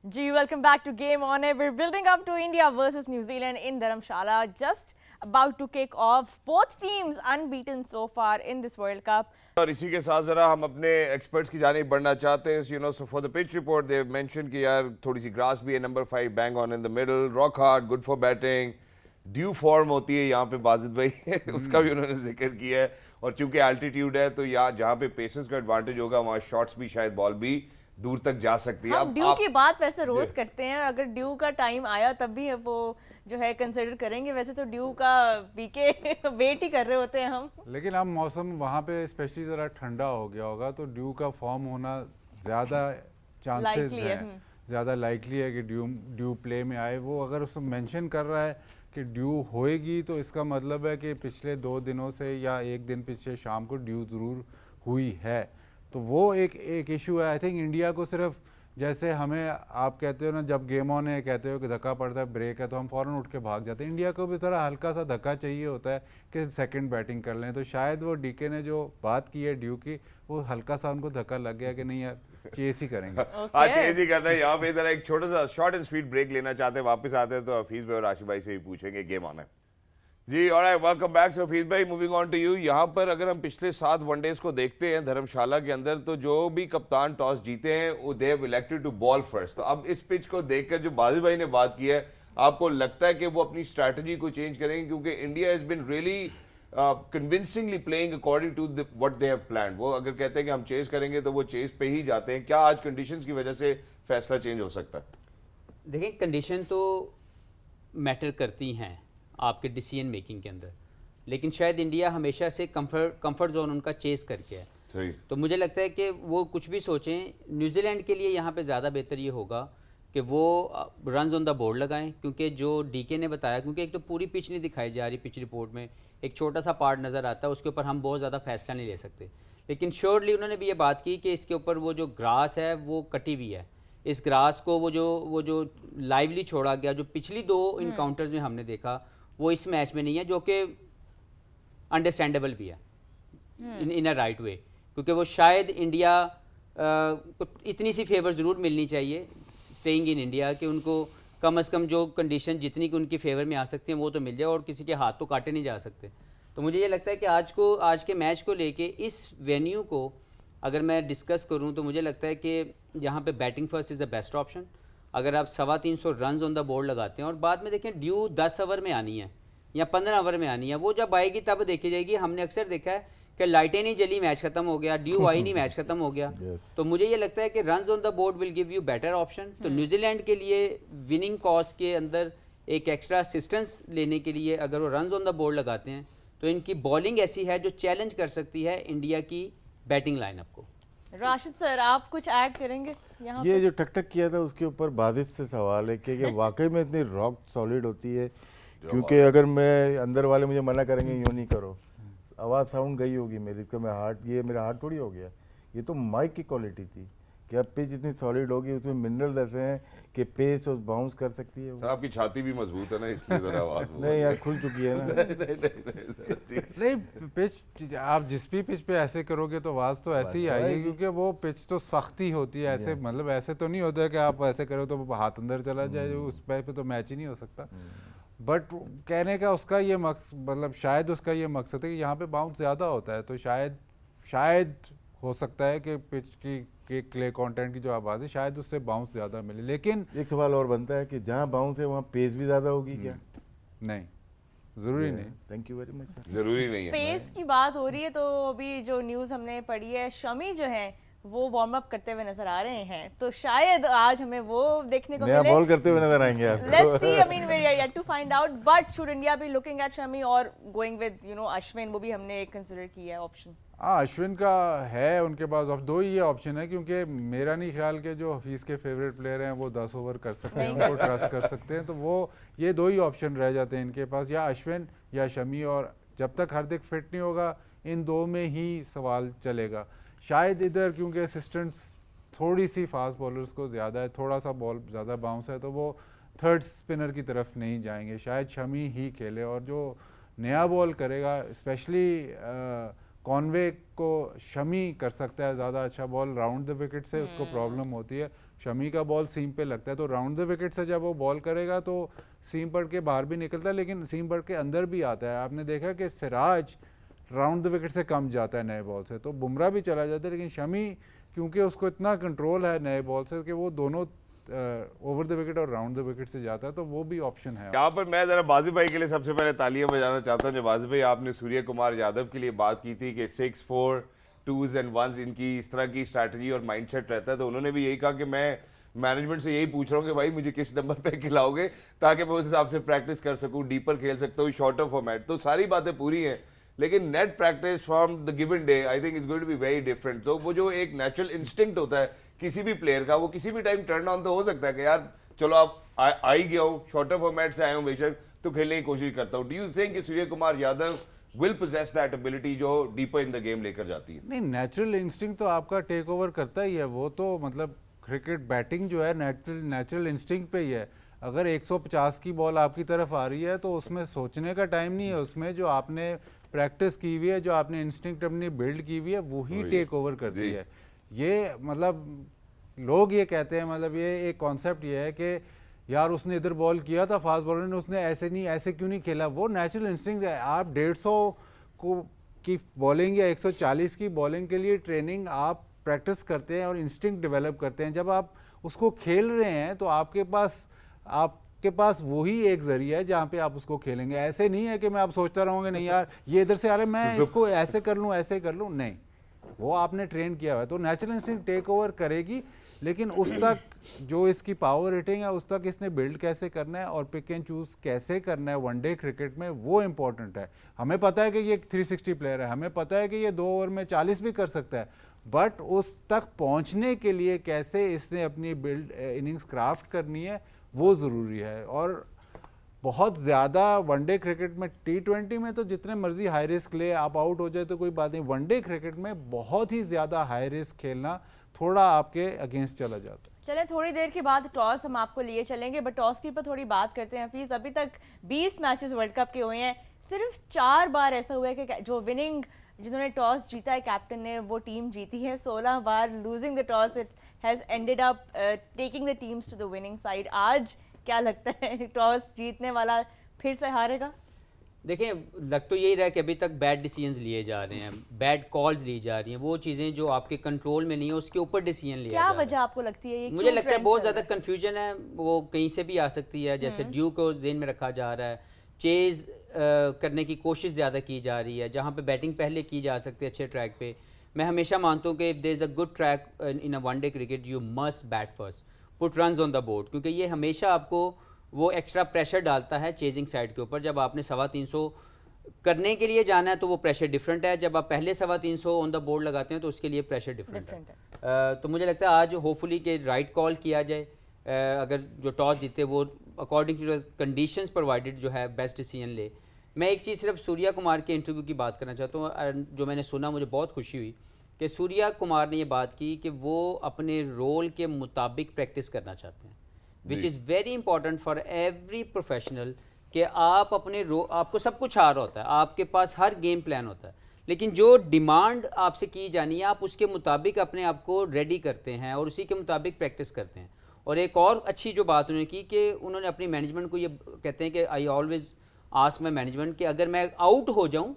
Ji, welcome back to Game On Air. We're building up to India versus New Zealand in Dharamshala. Just about to kick off. Both teams unbeaten so far in this World Cup. और इसी के साथ जरा हम अपने experts की जानिब बढ़ना चाहते हैं. You know, so for the pitch report, they mentioned कि यार थोड़ी सी ग्रास भी है. Number 5 bang on in the middle, rock hard, good for batting. Due form होती है यहाँ पे बाजिद भाई उसका भी उन्होंने जिक्र किया है. और चूंकि एल्टीट्यूड है तो यहाँ जहाँ पे पेसर्स का एडवांटेज होगा वहाँ शॉट्स भी शायद बॉल भी दूर तक जा सकती है. हम ड्यू की बात वैसे रोज करते हैं. अगर ड्यू का टाइम आया तब भी वो जो है कंसिडर करेंगे. वैसे तो ड्यू का पीके वेट ही कर रहे होते हैं हम. लेकिन अब मौसम वहाँ पे स्पेशली ज़रा ठंडा हो गया होगा तो ड्यू का फॉर्म होना ज़्यादा चांसेस है, ज़्यादा लाइकली है कि ड्यू प्ले में आए. वो अगर उसको मेंशन कर रहा है कि ड्यू होएगी तो इसका मतलब है कि पिछले 2 दिनों से या एक दिन पीछे शाम को ड्यू ज़रूर हुई है. तो वो एक इशू है. आई थिंक इंडिया को सिर्फ जैसे हमें आप कहते हो ना जब गेम ऑन है कहते हो कि धक्का पड़ता है ब्रेक है तो हम फ़ौरन उठ के भाग जाते हैं. इंडिया को भी ज़रा हल्का सा धक्का चाहिए होता है कि सेकंड बैटिंग कर लें. तो शायद वो डीके ने जो बात की है ड्यू की वो हल्का सा उनको धक्का लग गया कि नहीं यार चेस ही करेंगे. आज चेस ही करना है. यहाँ पे जरा एक छोटा सा शॉर्ट एंड स्वीट ब्रेक लेना चाहते हैं. वापस आते हैं तो हफीज भाई और आशिफ भाई से ही पूछेंगे. गेम ऑन है जी. Alright, welcome back. So Hafeez भाई, मूविंग ऑन टू यू. यहाँ पर अगर हम पिछले 7 वनडेज को देखते हैं धर्मशाला के अंदर तो जो भी कप्तान टॉस जीते हैं वो they have elected to bowl first. तो अब इस पिच को देखकर जो बाजिद भाई ने बात की है, आपको लगता है कि वो अपनी स्ट्रैटेजी को चेंज करेंगे? क्योंकि India has been really convincingly playing according to what they have planned. वो अगर कहते हैं कि हम चेज करेंगे तो वो चेज पे ही जाते हैं. क्या आज कंडीशंस की वजह से फैसला चेंज हो सकता है? देखिए, कंडीशन तो मैटर करती हैं आपके डिसीजन मेकिंग के अंदर, लेकिन शायद इंडिया हमेशा से कंफर्ट जोन उनका चेस करके है. सही. तो मुझे लगता है कि वो कुछ भी सोचें, न्यूजीलैंड के लिए यहाँ पे ज़्यादा बेहतर ये होगा कि वो रन्स ऑन द बोर्ड लगाएं. क्योंकि जो डीके ने बताया, क्योंकि एक तो पूरी पिच नहीं दिखाई जा रही पिच रिपोर्ट में, एक छोटा सा पार्ट नज़र आता है, उसके ऊपर हम बहुत ज़्यादा फैसला नहीं ले सकते. लेकिन श्योरली उन्होंने भी ये बात की कि इसके ऊपर वो जो ग्रास है वो कटी हुई है. इस ग्रास को वो जो लाइवली छोड़ा गया, जो पिछली 2 इनकाउंटर्स में हमने देखा, वो इस मैच में नहीं है, जो कि अंडरस्टैंडेबल भी है इन अ राइट वे. क्योंकि वो शायद इंडिया को इतनी सी फेवर ज़रूर मिलनी चाहिए स्टेइंग इन इंडिया कि उनको कम से कम जो कंडीशन जितनी कि उनकी फेवर में आ सकती हैं वो तो मिल जाए, और किसी के हाथ तो काटे नहीं जा सकते. तो मुझे ये लगता है कि आज के मैच को लेके इस वेन्यू को अगर मैं डिस्कस करूं तो मुझे लगता है कि यहाँ पे batting first is the best option. अगर आप 350 रन ऑन द बोर्ड लगाते हैं और बाद में देखें ड्यू 10 ओवर में आनी है या 15 ओवर में आनी है, वो जब आएगी तब देखी जाएगी. हमने अक्सर देखा है कि लाइटें नहीं जली मैच खत्म हो गया, ड्यू आई नहीं मैच खत्म हो गया. तो मुझे ये लगता है कि run on the board will give you better option. तो न्यूजीलैंड के लिए विनिंग कॉज के अंदर एक एक्स्ट्रा असिस्टेंस लेने के लिए अगर वो रन ऑन द बोर्ड लगाते हैं तो इनकी बॉलिंग ऐसी है जो चैलेंज कर सकती है इंडिया की बैटिंग लाइनअप को. राशिद सर, आप कुछ ऐड करेंगे यहाँ ये जो टक टक किया था उसके ऊपर बाधित से सवाल है कि वाकई में इतनी रॉक सॉलिड होती है. क्योंकि अगर मैं अंदर वाले मुझे मना करेंगे यूँ नहीं करो, आवाज़ साउंड गई होगी मेरी, तो मैं ये मेरा हार्ट थोड़ी हो गया. ये तो माइक की क्वालिटी थी कि अब पिच इतनी सॉलिड होगी, उसमें मिनरल्स ऐसे हैं कि पेस और बाउंस कर सकती है. सर आपकी छाती भी मजबूत है ना, इसलिए जरा आवाज नहीं यार खुल चुकी है ना. नहीं, पिच आप जिस भी पिच पे ऐसे करोगे तो आवाज़ तो ऐसे ही आएगी, क्योंकि वो पिच तो सख्ती होती है. ऐसे मतलब ऐसे तो नहीं होता है कि आप ऐसे करो तो हाथ अंदर चला जाए, उस पे तो मैच ही नहीं हो सकता. बट कहने का उसका ये मकसद, मतलब शायद उसका ये मकसद है कि यहाँ पे बाउंस ज़्यादा होता है, तो शायद हो सकता है कि पिच की क्ले कंटेंट की जो आवाज़ है शायद उससे बाउंस ज़्यादा मिले. लेकिन एक सवाल और बनता है कि जहाँ बाउंस है वहाँ पेस भी ज़्यादा होगी क्या? नहीं, ज़रूरी नहीं. Thank you very much. जरूरी नहीं है. पेस की बात हो रही है तो अभी जो न्यूज़ हमने पढ़ी है, शमी जो है वो वार्म अप करते हुए नजर आ रहे हैं, तो शायद आज हमें वो देखने को नया मिले. बॉल करते हुए नजर आएंगे आपको. Let's see. I mean, we're yet to find out. But should India be looking at Shami or going with, Ashwin? वो भी हमने एक कंसिडर किया है ऑप्शन. हाँ, अश्विन का है उनके पास। अब दो ही ये ऑप्शन है, क्योंकि मेरा नहीं ख्याल के जो हफीज़ के फेवरेट प्लेयर हैं वो 10 ओवर कर सकते हैं, उनको ट्रस्ट कर सकते हैं। तो वो ये दो ही ऑप्शन रह जाते हैं इनके पास, या अश्विन या शमी। और जब तक हार्दिक फिट नहीं होगा इन दो में ही सवाल चलेगा। शायद इधर क्योंकि असिस्टेंट्स थोड़ी सी फास्ट बॉलर्स को ज़्यादा है, थोड़ा सा बॉल ज़्यादा बाउंस है, तो वो थर्ड स्पिनर की तरफ नहीं जाएंगे। शायद शमी ही खेले, और जो नया बॉल करेगा स्पेशली कॉनवे को शमी कर सकता है ज़्यादा अच्छा बॉल राउंड द विकेट से। उसको प्रॉब्लम होती है, शमी का बॉल सीम पे लगता है, तो राउंड द विकेट से जब वो बॉल करेगा तो सीम पर के बाहर भी निकलता है, लेकिन सीम पर के अंदर भी आता है। आपने देखा कि सिराज राउंड द विकेट से कम जाता है नए बॉल से, तो बुमराह भी चला जाता है, लेकिन शमी क्योंकि उसको इतना कंट्रोल है नए बॉल से कि वो दोनों ओवर द विकेट और राउंड द विकेट से जाता है, तो वो भी ऑप्शन है। यहाँ पर मैं जरा बाजी भाई के लिए सबसे पहले तालियां बजाना चाहता हूँ। जब बाजी भाई आपने सूर्य कुमार यादव के लिए बात की थी कि 6, 4, 2s and 1s इनकी इस तरह की स्ट्रैटेजी और माइंडसेट रहता है, तो उन्होंने भी यही कहा कि मैं मैनेजमेंट से यही पूछ रहा हूँ कि भाई मुझे किस नंबर पे खिलाओगे ताकि मैं उस हिसाब से प्रैक्टिस कर सकूँ, डीपर खेल सकता हूँ, शॉर्टर फॉर्मेट। तो सारी बातें पूरी हैं, लेकिन net practice from the given day I think is going to be very different. तो वो जो एक नेचुरल इंस्टिंक्ट होता है किसी भी प्लेयर का, वो किसी भी टाइम टर्न ऑन तो हो सकता है कि यार चलो आप आ ही गया हूँ, शॉर्टर फॉर्मेट से आया हूँ बेशक, तो खेलने की कोशिश करता हूँ। डू यू थिंक कि Surya Kumar Yadav will possess that ability जो डीपर इन द गेम लेकर जाती है? नहीं, नेचुरल इंस्टिंक्ट तो आपका टेक ओवर करता ही है। वो तो मतलब क्रिकेट बैटिंग जो है नेचुरल इंस्टिंक्ट पे ही है। अगर 150 की बॉल आपकी तरफ आ रही है तो उसमें सोचने का टाइम नहीं है, उसमें जो आपने प्रैक्टिस की हुई है, जो आपने इंस्टिंक्ट अपनी बिल्ड की हुई है, वही टेक ओवर करती है। ये मतलब लोग ये कहते हैं, मतलब ये एक कॉन्सेप्ट ये है कि यार उसने इधर बॉल किया था फास्ट बॉलर ने, उसने ऐसे नहीं, ऐसे क्यों नहीं खेला। वो नेचुरल इंस्टिंक्ट है। आप 150 को की बॉलिंग या 140 की बॉलिंग के लिए ट्रेनिंग आप प्रैक्टिस करते हैं और इंस्टिंक्ट डेवलप करते हैं। जब आप उसको खेल रहे हैं तो आपके पास वही एक जरिया है जहाँ पे आप उसको खेलेंगे। ऐसे नहीं है कि मैं आप सोचता रहूँगा नहीं यार ये इधर से आ रहा है, मैं इसको ऐसे कर लूँ ऐसे कर लूँ, नहीं, वो आपने ट्रेन किया हुआ है। तो नेचुरल इंस्टिंक्ट टेक ओवर करेगी, लेकिन उस तक जो इसकी पावर हिटिंग है उस तक इसने बिल्ड कैसे करना है और पिक एंड चूज कैसे करना है वनडे क्रिकेट में, वो इंपॉर्टेंट है। हमें पता है कि ये 360 प्लेयर है, हमें पता है कि ये 2 ओवर में 40 भी कर सकता है, बट उस तक पहुंचने के लिए कैसे इसने अपनी बिल्ड इनिंग्स क्राफ्ट करनी है वो ज़रूरी है। और बहुत ज़्यादा वनडे क्रिकेट में, T20 में तो जितने मर्जी हाई रिस्क ले, आप आउट हो जाए तो कोई बात नहीं, वनडे क्रिकेट में बहुत ही ज़्यादा हाई रिस्क खेलना थोड़ा आपके अगेंस्ट चला जाता है। चले थोड़ी देर के बाद टॉस हम आपको लिए चलेंगे, बट टॉस की पर थोड़ी बात करते हैं। हफीज, अभी तक 20 मैचेस वर्ल्ड कप के हुए हैं, सिर्फ 4 बार ऐसा हुआ है कि जो विनिंग जिन्होंने टॉस जीता है कैप्टन ने, वो टीम जीती है। 16 बार losing the toss it has ended up taking the teams to the winning side. आज क्या लगता है टॉस जीतने वाला फिर से हारेगा? देखिए, लग तो यही रहा है कि अभी तक बैड डिसीजंस लिए जा रहे हैं, बैड कॉल्स ली जा रही हैं, वो चीज़ें जो आपके कंट्रोल में नहीं है उसके ऊपर डिसीजन लिया जा रहा है। क्या वजह आपको लगती है? ये मुझे लगता है बहुत ज़्यादा कन्फ्यूजन है, वो कहीं से भी आ सकती है। जैसे ड्यू को जेन में रखा जा रहा है, चेज़ करने की कोशिश ज़्यादा की जा रही है, जहाँ पे बैटिंग पहले की जा सकती है अच्छे ट्रैक पे। मैं हमेशा मानता हूँ कि if there is a good track in a one day cricket you must bat first, put runs on the board, क्योंकि ये हमेशा आपको वो एक्स्ट्रा प्रेशर डालता है चेजिंग साइड के ऊपर। जब आपने 325 करने के लिए जाना है तो वो प्रेशर डिफरेंट है, जब आप पहले 325 ऑन द बोर्ड लगाते हैं तो उसके लिए प्रेशर डिफरेंट है। तो मुझे लगता है आज होपफुली कि राइट कॉल किया जाए, अगर जो टॉस जीते वो according to the conditions provided जो है बेस्ट डिसीजन ले। मैं एक चीज़ सिर्फ सूर्या कुमार के इंटरव्यू की बात करना चाहता हूँ, जो मैंने सुना मुझे बहुत खुशी हुई कि सूर्या कुमार ने ये बात की कि वो अपने रोल के मुताबिक प्रैक्टिस करना चाहते हैं, which is very important for every professional. कि आप अपने आपको सब कुछ आ रहा होता है, आपके पास हर गेम प्लान होता है, लेकिन जो डिमांड आपसे की जानी है आप उसके मुताबिक अपने आप को रेडी करते हैं और उसी के मुताबिक प्रैक्टिस करते हैं। और एक और अच्छी जो बात उन्होंने की कि उन्होंने अपनी मैनेजमेंट को ये कहते हैं कि I always ask my management कि अगर मैं आउट हो जाऊँ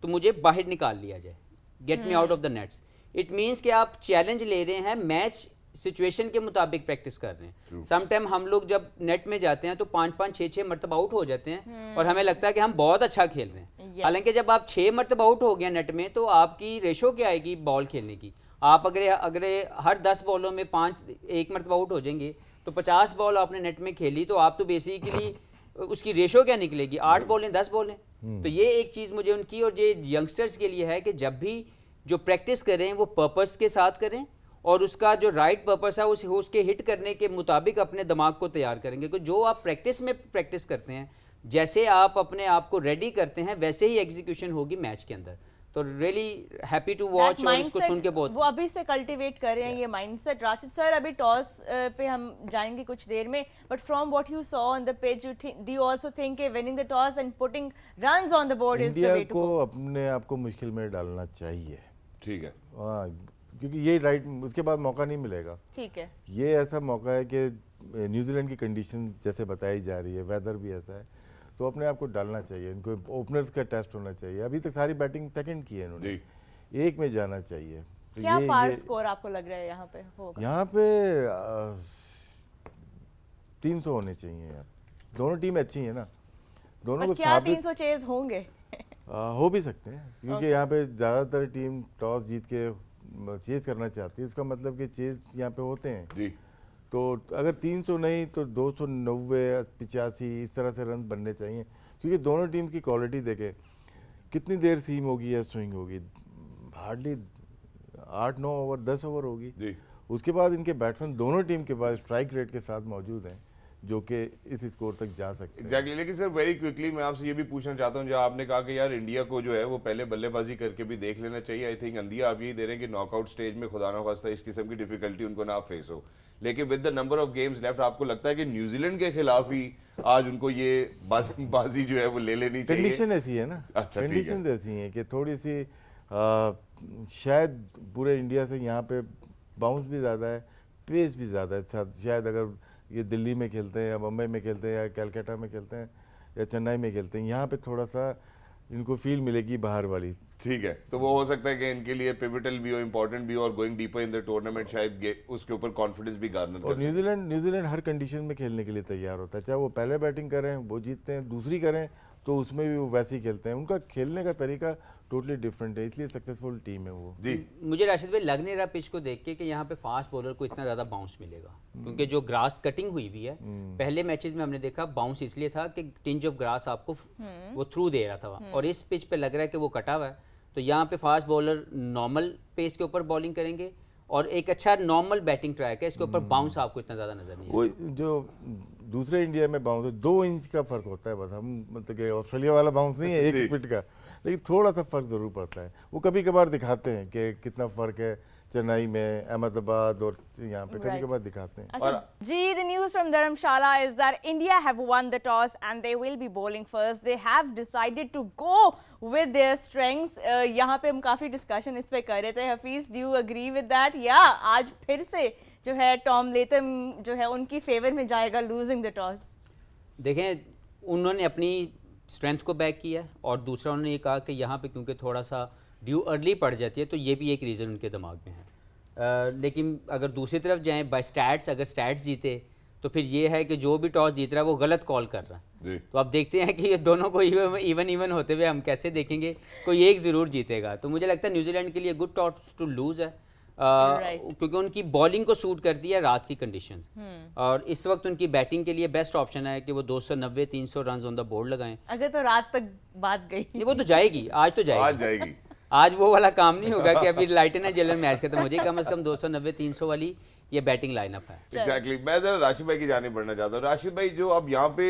तो मुझे बाहर निकाल लिया जाए, get me out of the nets. It means कि आप चैलेंज ले रहे हैं, मैच सिचुएशन के मुताबिक प्रैक्टिस कर रहे हैं। समटाइम हम लोग जब नेट में जाते हैं तो 5-5, 6-6 मरतबा आउट हो जाते हैं और हमें लगता है कि हम बहुत अच्छा खेल रहे हैं। हालांकि जब आप 6 मरतबा आउट हो गया नेट में तो आपकी रेशो क्या आएगी बॉल खेलने की? आप अगर हर 10 बॉलों में 1 मरतबा आउट हो जाएंगे तो 50 बॉल आपने नेट में खेली तो आप तो बेसिकली उसकी रेशो क्या निकलेगी? 8 बॉलें 10 बॉलें। तो ये एक चीज़ मुझे उनकी और ये यंगस्टर्स के लिए है कि जब भी जो प्रैक्टिस करें वो पर्पस के साथ करें और उसका जो राइट पर्पस है उसके हिट करने के मुताबिक अपने दिमाग को तैयार करेंगे। क्योंकि जो आप प्रैक्टिस में प्रैक्टिस करते हैं, जैसे आप अपने आप को रेडी करते हैं, वैसे ही एग्जीक्यूशन होगी मैच के अंदर। तो रियली हैप्पी टू वॉच और इसको सुन के बहुत वो अभी से कल्टीवेट कर रहे हैं ये माइंडसेट। राशिद सर, अभी टॉस पे हम जाएंगे कुछ देर में, but from what you saw on the pitch, do you also think winning the toss and putting runs on the board is the way India to को गो? अपने आप को मुश्किल में डालना चाहिए। ठीक है। हाँ, क्योंकि ये राइट, उसके बाद मौका नहीं मिलेगा। ठीक है। ये ऐसा मौका है कि न्यूजीलैंड की कंडीशन जैसे बताई जा रही है, वेदर भी ऐसा है, तो अपने आप को डालना चाहिए। इनको ओपनर्स का टेस्ट होना चाहिए। अभी तक सारी बैटिंग सेकंड की है इन्होंने, एक में जाना चाहिए। तो क्या पार स्कोर आपको लग रहा है यहाँ पे होगा? यहाँ पे 300 होने चाहिए यार। दोनों टीम अच्छी है ना, दोनों पर को क्या 300 चेज होंगे? हो भी सकते हैं, क्योंकि यहाँ पे ज़्यादातर टीम टॉस जीत के चेज करना चाहती है। उसका मतलब कि चेज यहाँ पे होते हैं जी। तो अगर 300 नहीं तो 290 85 इस तरह से रन बनने चाहिए। क्योंकि दोनों टीम की क्वालिटी देखें, कितनी देर सीम होगी या स्विंग होगी, हार्डली 8-9 ओवर 10 ओवर होगी। जी। उसके बाद इनके बैट्समैन दोनों टीम के पास स्ट्राइक रेट के साथ मौजूद हैं जो कि इस स्कोर तक जा सकते हैं। एग्जैक्टली। लेकिन सर वेरी क्विकली मैं आपसे ये भी पूछना चाहता हूँ, जो आपने कहा कि यार इंडिया को जो है वो पहले बल्लेबाजी करके भी देख लेना चाहिए। आई थिंक अंदिया आप यही दे रहे हैं कि नॉकआउट स्टेज में खुदा ना खास्ता इस किस्म की डिफिकल्टी उनको ना फेस हो। लेकिन with the number of games left, आपको लगता है कि न्यूजीलैंड के खिलाफ ही आज उनको ये बाजी जो है वो ले लेनी चाहिए? कंडीशन ऐसी है ना, अच्छा, ठीक है। कंडीशन ऐसी है कि थोड़ी सी शायद पूरे इंडिया से यहाँ पे बाउंस भी ज़्यादा है, पेस भी ज़्यादा है। शायद अगर ये दिल्ली में खेलते हैं या मुंबई में खेलते हैं या कलकत्ता में खेलते हैं या चेन्नई में खेलते हैं, यहाँ पे थोड़ा सा इनको फील मिलेगी बाहर वाली। ठीक है, तो वो हो सकता है कि इनके लिए पिवटल भी हो, इंपॉर्टेंट भी हो, और going deeper in the tournament शायद उसके ऊपर कॉन्फिडेंस भी गार्नर कर और सके। न्यूजीलैंड हर कंडीशन में खेलने के लिए तैयार होता है। चाहे वो पहले बैटिंग करें वो जीतते हैं, दूसरी करें तो उसमें भी वो वैसे ही खेलते हैं। उनका खेलने का तरीका टोटली डिफरेंट है, इसलिए सक्सेसफुल टीम है वो। जी। मुझे राशिद भाई लग नहीं रहा पिच को देख के कि यहाँ पे फास्ट बॉलर को इतना ज़्यादा बाउंस मिलेगा, क्योंकि जो ग्रास कटिंग हुई हुई है पहले मैचेस में हमने देखा बाउंस इसलिए था कि टिंज ऑफ ग्रास आपको वो थ्रू दे रहा था और इस पिच पे लग रहा है कि वो कटा हुआ है। तो यहाँ पे फास्ट बॉलर नॉर्मल पेस के ऊपर बॉलिंग करेंगे और एक अच्छा नॉर्मल बैटिंग ट्रैक है, इसके ऊपर बाउंस आपको इतना ज़्यादा नजर नहीं वो आएगा। जो दूसरे इंडिया में बाउंस 2 इंच का फर्क होता है बस। हम मतलब कि ऑस्ट्रेलिया वाला बाउंस नहीं है 1 फीट का, लेकिन थोड़ा सा फर्क जरूर पड़ता है। वो कभी कभार दिखाते हैं कि कितना फर्क है चेन्नई में, अहमदाबाद और यहाँ पे कभी कभार दिखाते हैं। अच्छा जी, the news from Dharamshala is that India have won the toss and they will be bowling first. They have decided to go with their strengths. यहाँ पे हम काफी डिस्कशन इस पे कर रहे थे। Hafeez, do you agree with that? या आज फिर से जो है टॉम लेथम जो है उनकी फेवर में जाएगा लूजिंग द टॉस? देखें, उन्होंने अपनी स्ट्रेंथ को बैक किया है और दूसरा उन्होंने ये कहा कि यहाँ पे क्योंकि थोड़ा सा ड्यू अर्ली पड़ जाती है तो ये भी एक रीज़न उनके दिमाग में है। लेकिन अगर दूसरी तरफ जाएं बाय स्टैट्स, अगर स्टैट्स जीते तो फिर ये है कि जो भी टॉस जीत रहा है वो गलत कॉल कर रहा है। तो अब देखते हैं कि ये दोनों को इवन होते हुए हम कैसे देखेंगे, कोई एक ज़रूर जीतेगा। तो मुझे लगता है न्यूजीलैंड के लिए गुड टॉस टू लूज़ है, क्योंकि उनकी बॉलिंग को सूट करती है रात की कंडीशंस और इस वक्त उनकी बैटिंग के लिए बेस्ट ऑप्शन है कि वो 290-300 रन ऑन द बोर्ड लगाएं। अगर तो रात तक बात गई नहीं, वो तो जाएगी, आज तो जाएगी, आज जाएगी। आज वो वाला काम नहीं होगा कि अभी लाइटन है जलन मैच खत्म हो जाए। कम से कम 290-300 वाली ये बैटिंग लाइनअप है। एग्जैक्टली। मैं जरा राशिद भाई की जाने बढ़ना चाहता हूँ। राशिद भाई, जो अब यहाँ पे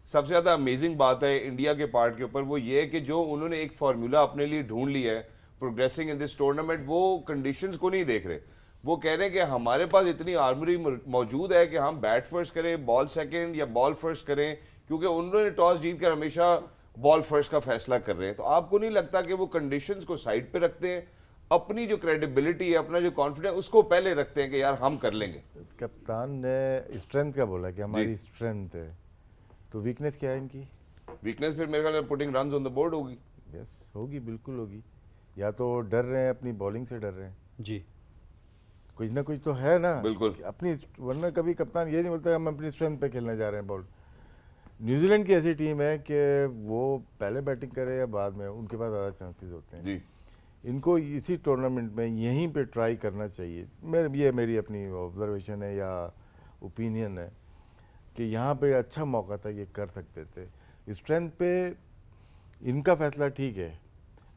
सबसे ज्यादा अमेजिंग बात है इंडिया के पार्ट के ऊपर, वो ये है कि जो उन्होंने एक फार्मूला अपने लिए ढूंढ लिया है प्रोग्रेसिंग इन दिस टूर्नामेंट, वो कंडीशंस को नहीं देख रहे। वो कह रहे हैं कि हमारे पास इतनी आर्मरी मौजूद है कि हम बैट फर्स्ट करें, बॉल सेकंड या बॉल फर्स्ट करें, क्योंकि उन्होंने टॉस जीतकर हमेशा बॉल फर्स्ट का फैसला कर रहे हैं। तो आपको नहीं लगता कि वो कंडीशंस को साइड पे रखते हैं, अपनी जो क्रेडिबिलिटी है, अपना जो कॉन्फिडेंस, उसको पहले रखते हैं कि यार हम कर लेंगे? कप्तान ने स्ट्रेंथ का बोला कि हमारी स्ट्रेंथ है, तो वीकनेस क्या है इनकी? वीकनेस फिर मेरे ख्याल में putting runs on the board होगी। यस, होगी, बिल्कुल होगी। या तो डर रहे हैं, अपनी बॉलिंग से डर रहे हैं जी, कुछ ना कुछ तो है ना। बिल्कुल। अपनी, वरना कभी कप्तान ये नहीं बोलता हम अपनी स्ट्रेंथ पे खेलने जा रहे हैं बॉल। न्यूजीलैंड की ऐसी टीम है कि वो पहले बैटिंग करे या बाद में, उनके पास ज़्यादा चांसेस होते हैं। जी। इनको इसी टूर्नामेंट में यहीं पे ट्राई करना चाहिए। ये मेरी अपनी ऑब्जर्वेशन है या ओपिनियन है कि यहाँ पे अच्छा मौका था, ये कर सकते थे। स्ट्रेंथ पे इनका फैसला ठीक है,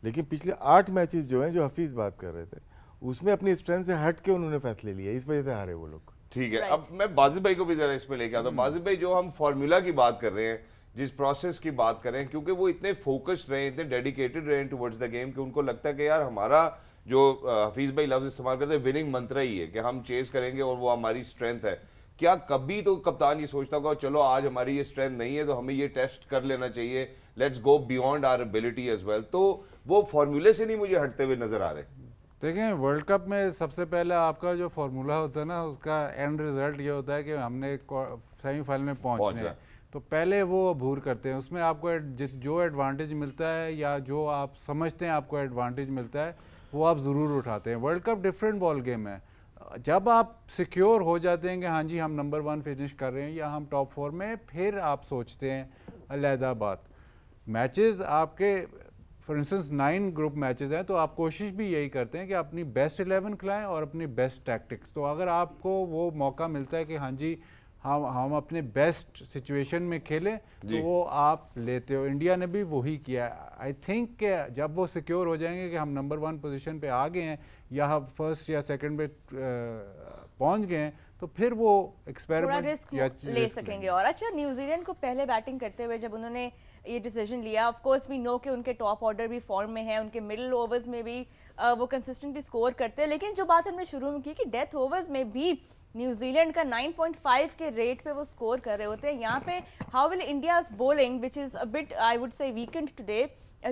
लेकिन पिछले 8 मैचेस जो हैं, जो हफीज़ बात कर रहे थे, उसमें अपनी स्ट्रेंथ से हट के उन्होंने फैसले लिए, इस वजह से हारे वो लोग। ठीक है, Right. अब मैं बाजिद भाई को भी जरा इसमें लेके आता हूँ। बाजिद भाई, जो हम फॉर्मूला की बात कर रहे हैं, जिस प्रोसेस की बात कर रहे हैं, क्योंकि वो इतने फोकस्ड रहे, इतने डेडिकेटेड रहे टुवर्ड्स द गेम कि उनको लगता है कि यार हमारा जो हफीज भाई लफ्ज इस्तेमाल करते हैं, विनिंग मंत्र ही है कि हम चेस करेंगे और वो हमारी स्ट्रेंथ है। क्या कभी तो कप्तान ये सोचता होगा चलो आज हमारी ये स्ट्रेंथ नहीं है तो हमें ये टेस्ट कर लेना चाहिए, let's go beyond our ability as well, तो वो फॉर्मूले से नहीं मुझे हटते हुए नजर आ रहे। देखें, वर्ल्ड कप में सबसे पहले आपका जो फार्मूला होता है ना, उसका एंड रिजल्ट ये होता है कि हमने सेमीफाइनल में पहुंचना है, तो पहले वो अबूर करते हैं। उसमें आपको जो एडवांटेज मिलता है या जो आप समझते हैं आपको एडवांटेज मिलता है, वो आप ज़रूर उठाते हैं। World cup different ball game है। जब आप सिक्योर हो जाते हैं कि हाँ जी हम नंबर 1 फिनिश कर रहे हैं या हम टॉप 4 में, फिर आप सोचते हैं अलहदा बात। मैचेस आपके फॉर इंस्टेंस 9 ग्रुप मैचेस हैं, तो आप कोशिश भी यही करते हैं कि अपनी बेस्ट 11 खिलाएं और अपनी बेस्ट टैक्टिक्स। तो अगर आपको वो मौका मिलता है कि हाँ जी हम अपने बेस्ट सिचुएशन में खेलें, तो वो आप लेते हो। इंडिया ने भी वही किया। आई थिंक जब वो सिक्योर हो जाएंगे कि हम नंबर 1 पोजीशन पे आ गए हैं या हम फर्स्ट या सेकंड पे पहुंच गए हैं, तो फिर वो थोड़ा एक्सपेरिमेंट रिस्क ले सकेंगे। और अच्छा, न्यूजीलैंड को पहले बैटिंग करते हुए जब उन्होंने ये डिसीजन लिया, ऑफ कोर्स वी नो कि उनके टॉप ऑर्डर भी फॉर्म में है, उनके मिडिल ओवर्स में भी वो कंसिस्टेंटली स्कोर करते हैं, लेकिन जो बात हमने शुरू में की कि डेथ ओवर्स में भी न्यूजीलैंड का 9.5 के रेट पे वो स्कोर कर रहे होते हैं। यहाँ पे how will India's bowling which is a bit I would say weekend today,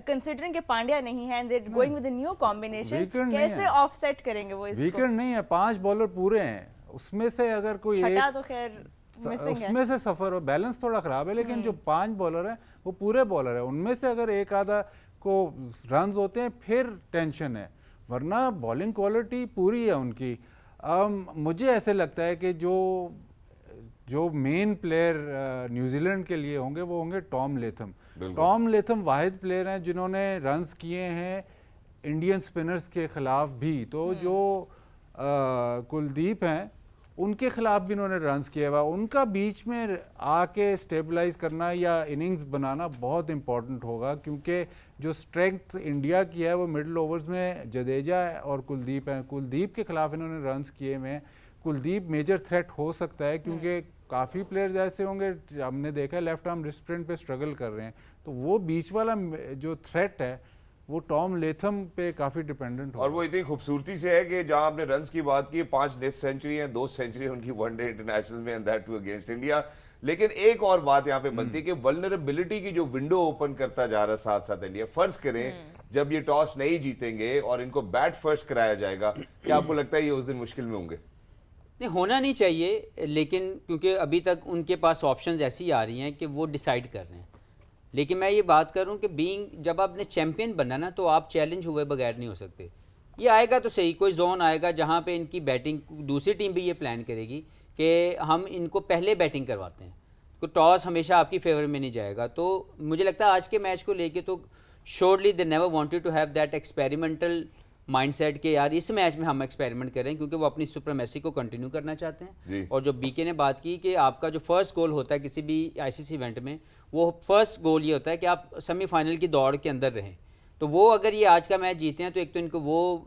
considering कि पांड्या नहीं है and they going with a new combination, कैसे ऑफसेट करेंगे वो इसको? वीकेंड नहीं है, 5 बॉलर पूरे हैं, उसमें से अगर कोई छठा एक तो खैर मिसिंग है, उसमें से सफर हो, बैलेंस थोड़ा खराब है, लेकिन जो 5 बॉलर हैं वो पूरे बॉलर हैं। उनमें से अगर एक आधा को रन्स होते हैं फिर टेंशन है, वरना बॉलिंग क्वालिटी पूरी है उनकी। मुझे ऐसे लगता है कि जो मेन प्लेयर न्यूजीलैंड के लिए होंगे वो होंगे टॉम लेथम। टॉम लेथम वाहिद प्लेयर हैं जिन्होंने रन्स किए हैं इंडियन स्पिनर्स के खिलाफ भी। तो जो कुलदीप हैं उनके खिलाफ भी उन्होंने रन्स किया हुआ। उनका बीच में आके स्टेबलाइज करना या इनिंग्स बनाना बहुत इंपॉर्टेंट होगा, क्योंकि जो स्ट्रेंथ इंडिया की है वो मिडिल ओवर्स में जडेजा और कुलदीप हैं। कुलदीप के खिलाफ इन्होंने रन्स किए हुए हैं। कुलदीप मेजर थ्रेट हो सकता है, क्योंकि काफ़ी प्लेयर्स ऐसे होंगे, हमने देखा है लेफ्ट आर्म रिस्ट स्प्रिंट पे स्ट्रगल कर रहे हैं, तो वो बीच वाला जो थ्रेट है वो टॉम लेथम पे काफी डिपेंडेंट और वो इतनी खूबसूरती से है कि जहां आपने रन्स की बात की, 5 टेस्ट सेंचुरी हैं, 2 सेंचुरी उनकी वनडे इंटरनेशनल में, and that two against India. लेकिन एक और बात यहाँ पे बनती है कि वल्नरेबिलिटी की जो विंडो ओपन करता जा रहा है साथ साथ इंडिया। फर्ज करें जब ये टॉस नहीं जीतेंगे और इनको बैट फर्स्ट कराया जाएगा, क्या आपको लगता है ये उस दिन मुश्किल में होंगे? नहीं, होना नहीं चाहिए, लेकिन क्योंकि अभी तक उनके पास ऑप्शंस ऐसी आ रही हैं कि वो डिसाइड कर रहे हैं। लेकिन मैं ये बात करूं कि जब आपने चैंपियन बनना ना, तो आप चैलेंज हुए बगैर नहीं हो सकते। ये आएगा तो सही, कोई जोन आएगा जहां पे इनकी बैटिंग, दूसरी टीम भी ये प्लान करेगी कि हम इनको पहले बैटिंग करवाते हैं, तो टॉस हमेशा आपकी फेवर में नहीं जाएगा। तो मुझे लगता है आज के मैच को लेके तो surely they never wanted to have that experimental mindset कि यार इस मैच में हम एक्सपेरिमेंट करें, क्योंकि वो अपनी सुप्रीमेसी को कंटिन्यू करना चाहते हैं। और जो बीके ने बात की कि आपका जो फर्स्ट गोल होता है किसी भी आईसीसी इवेंट में, वो फर्स्ट गोल ये होता है कि आप सेमीफाइनल की दौड़ के अंदर रहें। तो वो अगर ये आज का मैच जीते हैं तो एक तो इनको वो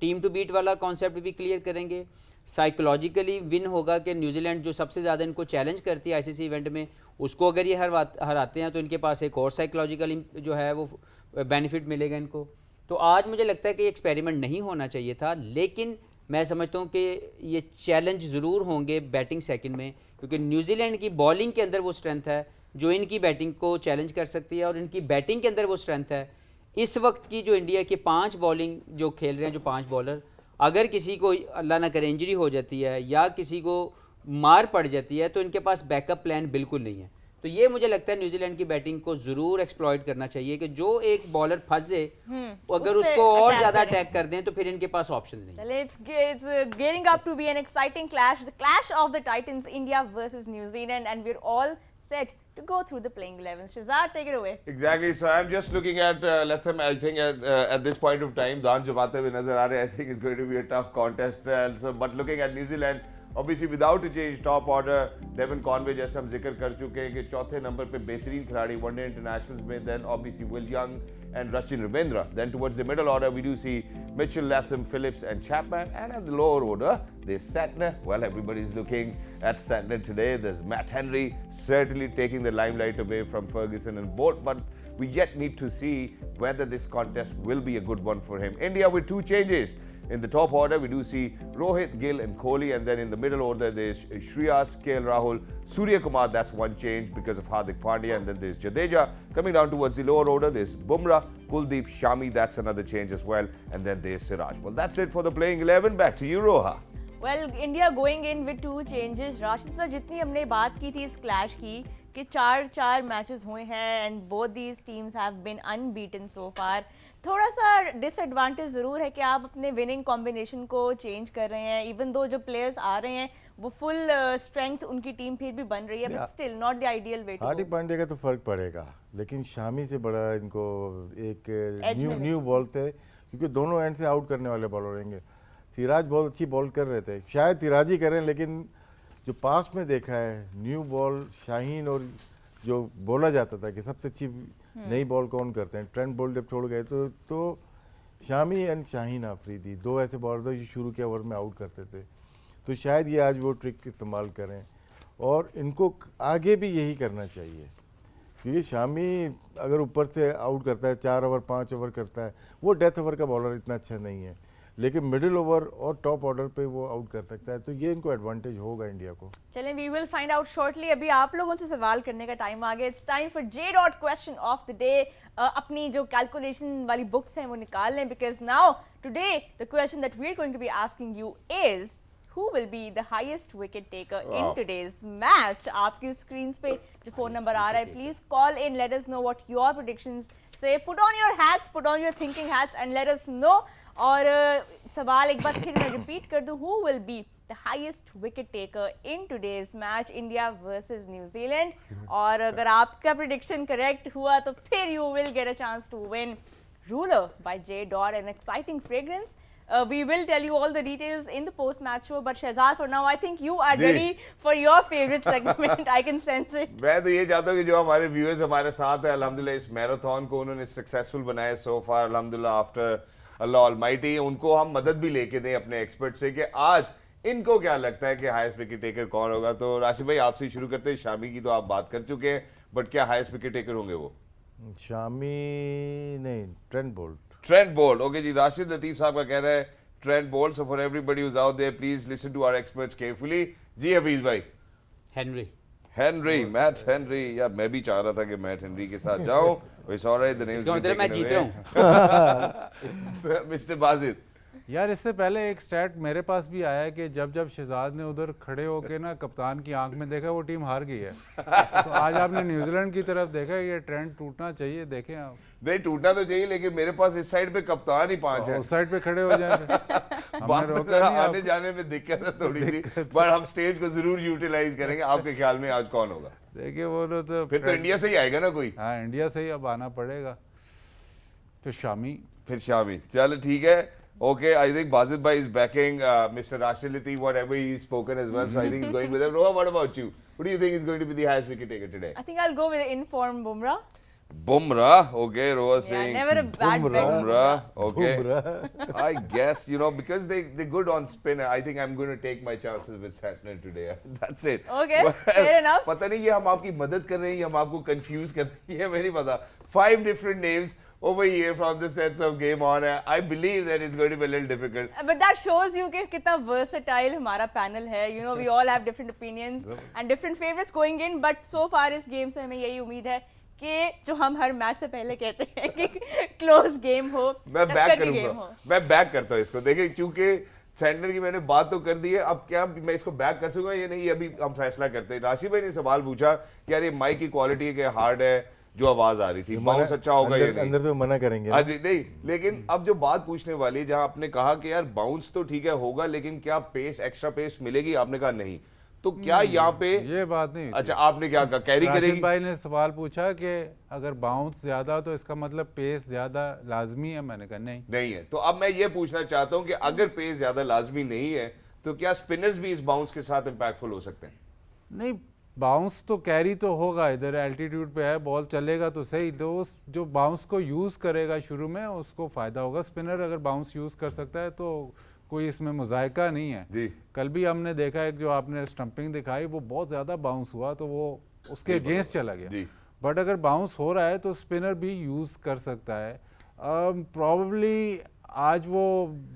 टीम टू बीट वाला कॉन्सेप्ट भी क्लियर करेंगे, साइकोलॉजिकली विन होगा कि न्यूजीलैंड जो सबसे ज़्यादा इनको चैलेंज करती है आईसीसी इवेंट में, उसको अगर ये हराते हैं तो इनके पास एक और साइकोलॉजिकल जो है वो बेनिफिट मिलेगा इनको। तो आज मुझे लगता है कि एक्सपेरिमेंट नहीं होना चाहिए था, लेकिन मैं समझता हूँ कि ये चैलेंज ज़रूर होंगे बैटिंग सेकंड में, क्योंकि न्यूजीलैंड की बॉलिंग के अंदर वो स्ट्रेंथ है जो इनकी बैटिंग को चैलेंज कर सकती है, और इनकी बैटिंग के अंदर वो स्ट्रेंथ है। इस वक्त की जो इंडिया के 5 बॉलिंग जो खेल रहे हैं, जो 5 बॉलर, अगर किसी को अल्लाह ना करे इंजरी हो जाती है या किसी को मार पड़ जाती है तो इनके पास बैकअप प्लान बिल्कुल नहीं है। तो ये मुझे लगता है न्यूजीलैंड की बैटिंग को जरूर एक्सप्लॉइट करना चाहिए कि जो एक बॉलर फंस जाए, अगर उसको और ज्यादा अटैक कर दें तो फिर इनके पास ऑप्शन नहीं। It's gearing up to be an exciting clash, the clash of the titans, India versus New Zealand, and we're all set to go through the playing 11. Shazad, take it away. Exactly. So I'm just looking at Latham. I think at this point of time, दांत जमाते हुए नजर आ रहे हैं. I think it's going to be a tough contest. But looking at New Zealand, obviously without a change top order Devon Conway जैसे हम जिक्र कर चुके हैं कि चौथे नंबर पे बेहतरीन खिलाड़ी वनडे इंटरनेशनल्स में, then obviously Will Young and Rachin Ravindra. Then towards the middle order, we do see Mitchell, Latham, Phillips, and Chapman. And at the lower order, there's Santner. Well, everybody's looking at Santner today. There's Matt Henry, certainly taking the limelight away from Ferguson and Bolt. But we yet need to see whether this contest will be a good one for him. India with two changes. In the top order, we do see Rohit, Gill, and Kohli, and then in the middle order, there's Shreyas, KL Rahul, Surya Kumar. That's one change because of Hardik Pandya, and then there's Jadeja. Coming down towards the lower order, there's Bumrah, Kuldeep, Shami. That's another change as well, and then there's Siraj. Well, that's it for the playing 11. Back to you, Roha. Well, India going in with two changes. Rashid sir, जितनी हमने बात की थी इस clash की कि चार matches हुए हैं and both these teams have been unbeaten so far. थोड़ा सा डिसएडवांटेज ज़रूर है कि आप अपने विनिंग कॉम्बिनेशन को चेंज कर रहे हैं. इवन दो जो प्लेयर्स आ रहे हैं वो फुल स्ट्रेंथ उनकी टीम फिर भी बन रही है, but still not the ideal way to. Hardik Pandya का तो फर्क पड़ेगा, लेकिन शामी से बड़ा इनको एक न्यू बॉल थे, क्योंकि दोनों एंड से आउट करने वाले बॉलर रहेंगे. सिराज बहुत अच्छी बॉल कर रहे थे, शायद सिराज ही करें, लेकिन जो पास में देखा है न्यू बॉल शाहीन और जो बोला जाता था कि सबसे अच्छी नई बॉल कौन करते हैं, ट्रेंट बोल्ट जब छोड़ गए तो शामी एंड शाहीन आफरीदी दो ऐसे बॉलर थे जो शुरू के ओवर में आउट करते थे. तो शायद ये आज वो ट्रिक इस्तेमाल करें और इनको आगे भी यही करना चाहिए, क्योंकि शामी अगर ऊपर से आउट करता है 4 ओवर 5 ओवर करता है, वो डेथ ओवर का बॉलर इतना अच्छा नहीं है, लेकिन मिडिल ओवर और टॉप ऑर्डर पे वो आउट कर सकता है. तो ये इनको एडवांटेज होगा इंडिया को. चलें, we will find out shortly. अभी आप लोगों से सवाल करने का टाइम आ गया. It's time for J dot question of the day. अपनी जो कैलकुलेशन वाली बुक्स हैं वो निकाल लें, because now today the question that we are going to be asking you is who will be the highest wicket taker in today's match. आपकी screen पे जो फोन नंबर आ रहा है, please call in, let us know what your predictions say. Put on your hats, put on your thinking hats and let us know. और सवाल एक बार फिर मैं रिपीट कर दूं, who will be the highest wicket taker in today's match, India versus New Zealand. और अगर आपका प्रेडिक्शन करेक्ट हुआ तो फिर you will get a chance to win Ruler by J Dot, an exciting fragrance. We will tell you all the details in the post-match show, but Shehzad, for now, I think you are ready for your favorite segment. I can sense it. मैं तो ये चाहता हूँ कि जो हमारे viewers हमारे साथ है, अल्हम्दुलिल्लाह इस मैराथन को उन्होंने सक्सेसफुल बनाया सो फार, अल्हम्दुलिल्लाह आफ्टर अल्लाह ऑलमाइटी, उनको हम मदद भी लेके दें अपने एक्सपर्ट से कि आज इनको क्या लगता है कि हाईएस्ट विकेट टेकर कौन होगा. तो राशिद भाई आपसे ही शुरू करते हैं. शामी की तो आप बात कर चुके हैं, बट क्या हाईएस्ट विकेट टेकर होंगे वो? शामी नहीं, Trent Boult. Trent Boult. Okay जी, राशिद लतीफ साहब का कहना है Trent Boult. So for everybody who's out there, please listen to our experts carefully. जी हफीज भाई. हेनरी. Henry, Matt Henry. यार मैं भी चाह रहा था कि मैट हेनरी के साथ जाऊं. इट्स ऑलराइट, द नेम इसका मतलब मैं जीत रहा हूं. मिस्टर बाजिद. यार इससे पहले एक स्टैट मेरे पास भी आया है कि जब शहजाद ने उधर खड़े होके ना कप्तान की आंख में देखा, वो टीम हार गई है. तो आज आपने न्यूजीलैंड की तरफ देखा, ये ट्रेंड टूटना चाहिए. देखें आप. नहीं टूटना तो चाहिए, लेकिन मेरे पास इस साइड पे कप्तान ही 5 है. उस साइड पे खड़े हो जाए. बात में जरा आने जाने में दिक्कत है थोड़ी सी, पर हम स्टेज को जरूर यूटिलाइज करेंगे. आपके ख्याल में आज कौन होगा? देखिए वो लोग तो फिर तो इंडिया से ही आएगा ना कोई. हाँ, इंडिया से ही अब आना पड़ेगा. फिर शामी. फिर शामी. चलो ठीक है. Okay, I think Bazid bhai is backing Mr. Rashid Latif, whatever he's spoken as well. So I think he's going with him. Roha, what about you? Who do you think is going to be the highest wicket taker today? I think I'll go with informed Bumrah. Bumrah. Okay, Roha Yeah, saying never a bad bet. Bumrah. Okay. I guess, you know, because they're good on spin, I think I'm going to take my chances with Santner today. That's it. Okay, Well, fair enough. पता नहीं ये हम आपकी मदद कर रहे हैं या हम आपको कंफ्यूज कर रहे हैं, मैं नहीं पता. 5 different names over here from the sets of game on. I believe that it's going to be a little difficult. But that shows you कि कितना versatile हमारा panel है. You know, we all have different opinions and different favorites going in. But so far इस game से हमें यही उम्मीद है कि जो हम हर मैच से पहले कहते हैं कि क्लोज गेम हो, मैं बैक टक्कर की गेम हो. करूंगा. मैं बैक करता हूँ इसको. देखिए, क्योंकि सेंटर की मैंने बात तो कर दी है, अब क्या मैं इसको बैक कर सकूंगा या नहीं, अभी हम फैसला करते हैं. राशिद भाई ने सवाल पूछा कि यार ये माइक की क्वालिटी के हार्ड है, जो आवाज आ रही थी, बाउंस अच्छा होगा या नहीं. अंदर तो मना करेंगे. हाँ जी, नहीं, लेकिन अब जो बात पूछने वाली है, जहां आपने कहा कि यार बाउंस तो ठीक है होगा, लेकिन क्या पेस, एक्स्ट्रा पेस मिलेगी? आपने कहा नहीं. तो क्या यहाँ पे ये बात नहीं. अच्छा, आपने क्या कहा? कैरी राशिद करेगी? भाई ने सवाल पूछा कि अगर बाउंस ज्यादा हो तो इसका मतलब पेस ज्यादा लाजमी है. मैंने कहा नहीं. नहीं है. तो अब मैं ये पूछना चाहता हूँ कि अगर पेस ज्यादा लाजमी नहीं है तो क्या स्पिनर्स भी इस बाउंस के साथ इम्पैक्टफुल हो सकते हैं? नहीं, बाउंस तो कैरी तो होगा, इधर एल्टीट्यूड पे है, बॉल चलेगा तो सही, तो उस जो बाउंस को यूज़ करेगा शुरू में उसको फ़ायदा होगा। स्पिनर अगर बाउंस यूज़ कर सकता है तो कोई इसमें मुजायका नहीं है। जी। कल भी हमने देखा एक जो आपने स्टंपिंग दिखाई वो बहुत ज़्यादा बाउंस हुआ तो वो उसके अगेंस्ट चला जी। गया। बट अगर बाउंस हो रहा है तो स्पिनर भी यूज़ कर सकता है। प्रॉब्ली आज वो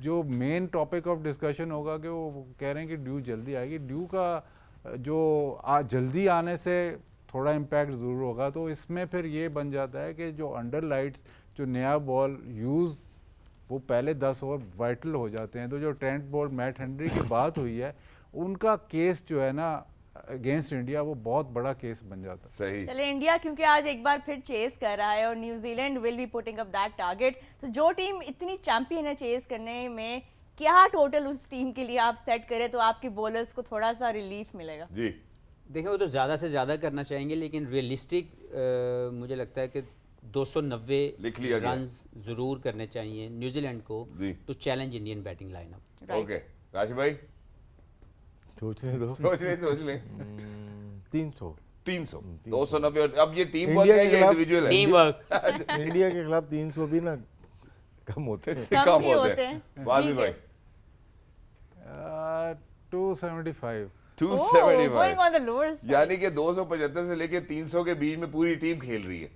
जो मेन टॉपिक ऑफ डिस्कशन होगा कि वो कह रहे हैं कि ड्यू जल्दी आएगी। ड्यू का जो जल्दी आने से थोड़ा इम्पैक्ट ज़रूर होगा, तो इसमें फिर ये बन जाता है कि जो अंडर लाइट्स जो नया बॉल यूज़ वो पहले 10 ओवर वाइटल हो जाते हैं। तो जो ट्रेंट बोल्ट मैट हेनरी की बात हुई है उनका केस जो है ना अगेंस्ट इंडिया वो बहुत बड़ा केस बन जाता है। सही। चले इंडिया क्योंकि आज एक बार फिर चेस कर रहा है और New Zealand will be putting up that target. तो जो टीम इतनी चैंपियन है चेस करने में, क्या टोटल उस टीम के लिए आप सेट करें तो आपके बॉलर्स को थोड़ा सा रिलीफ मिलेगा? जी। देखो वो तो ज़्यादा से ज़्यादा करना चाहेंगे, लेकिन रियलिस्टिक मुझे लगता है कि 290 लिख लिया गया। रन ज़रूर करने चाहिए न्यूजीलैंड को जी। To challenge Indian batting lineup. Right. Okay Rashid भाई, सोचने दो। सोच लें 300 300 290। और अब ये टीम वर्क इंडिया है के या खिलाफ- इंडिविजुअल है? Team work. इंडिया के खिलाफ 300 भी ना कम होते हैं। कम ही होते हैं। वाजिब ठीक है। भाई 275। 275 going on the lower side. यानी कि 275 से लेके 300 के बीच में पूरी टीम खेल रही है।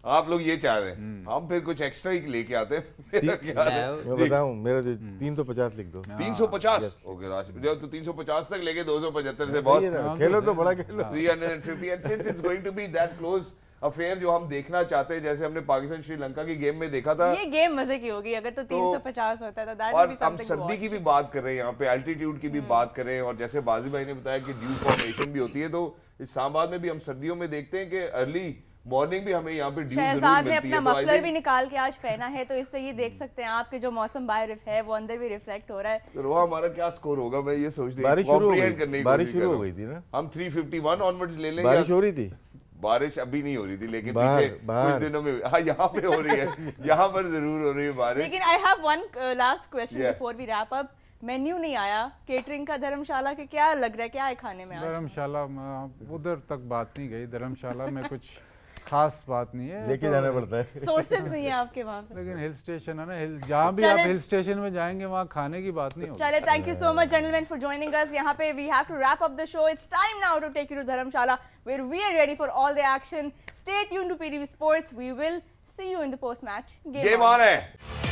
आप लोग ये चाह रहे हैं, हम फिर कुछ एक्स्ट्रा ही लेके आते हैं। मेरा ख्याल है। मैं बताऊं, मेरा जो 350 लिख दो। 350 ओके राशिद, जब तो 350 तक लेके 275 से बॉस वही है ना, खेलो तो बड़ा खेलो। 350 and since it's going to be that close affair जो हम देखना चाहते हैं, जैसे हमने पाकिस्तान श्रीलंका की गेम में देखा था। ये गेम मजे की होगी अगर तो 350 होता है तो दैट और विल बी हम समथिंग सर्दी की भी बात कर रहे हैं, यहाँ पे एल्टीट्यूड की भी बात कर रहे हैं, और जैसे बाजी भाई ने बताया कि ड्यू फॉर्मेशन भी होती है, तो इस्लामाबाद में भी हम सर्दियों में देखते हैं कि अर्ली मॉर्निंग भी हमें यहाँ पे ड्यू जरूर शहजाद ने मिलती है। अपना तो I मफलर think- भी निकाल के आज पहना है, तो इससे ये देख सकते हैं आपके जो मौसम बाहर है वो अंदर भी रिफ्लेक्ट हो रहा है। तो रोहा हमारा क्या स्कोर होगा? मैं ये सोच रही बारिश शुरू हो गई, comprehend करने की बारिश कोशिश शुरू कर हो रहा गई थी ना? हूं। हम 351 ऑनवर्ड्स ले लें। बारिश हो रही थी। बारिश अभी नहीं हो रही थी, लेकिन बाहर- पीछे कुछ बाहर। दिनों में हाँ यहाँ पे हो रही है। यहाँ पर जरूर हो रही है बारिश। लेकिन I have one last question Yeah. Before we wrap up. Menu नहीं आया केटरिंग का धर्मशाला के, क्या लग रहा है क्या है खाने में आज? धर्मशाला में उधर तक बात नहीं गई, धर्मशाला में कुछ खास बात नहीं है। लेके तो- जाना पड़ता है। सोर्सेज नहीं है आपके वहाँ पे? लेकिन हिल स्टेशन है ना, जहाँ भी आप चलें। हिल स्टेशन में जाएंगे वहाँ खाने की बात नहीं होगी। चले, thank you so much gentlemen for joining us. यहाँ पे we have to wrap up the show. It's time now to take you to Dharamshala where we are ready for all the action. Stay tuned to PTV sports. We will see you in the post match game on है।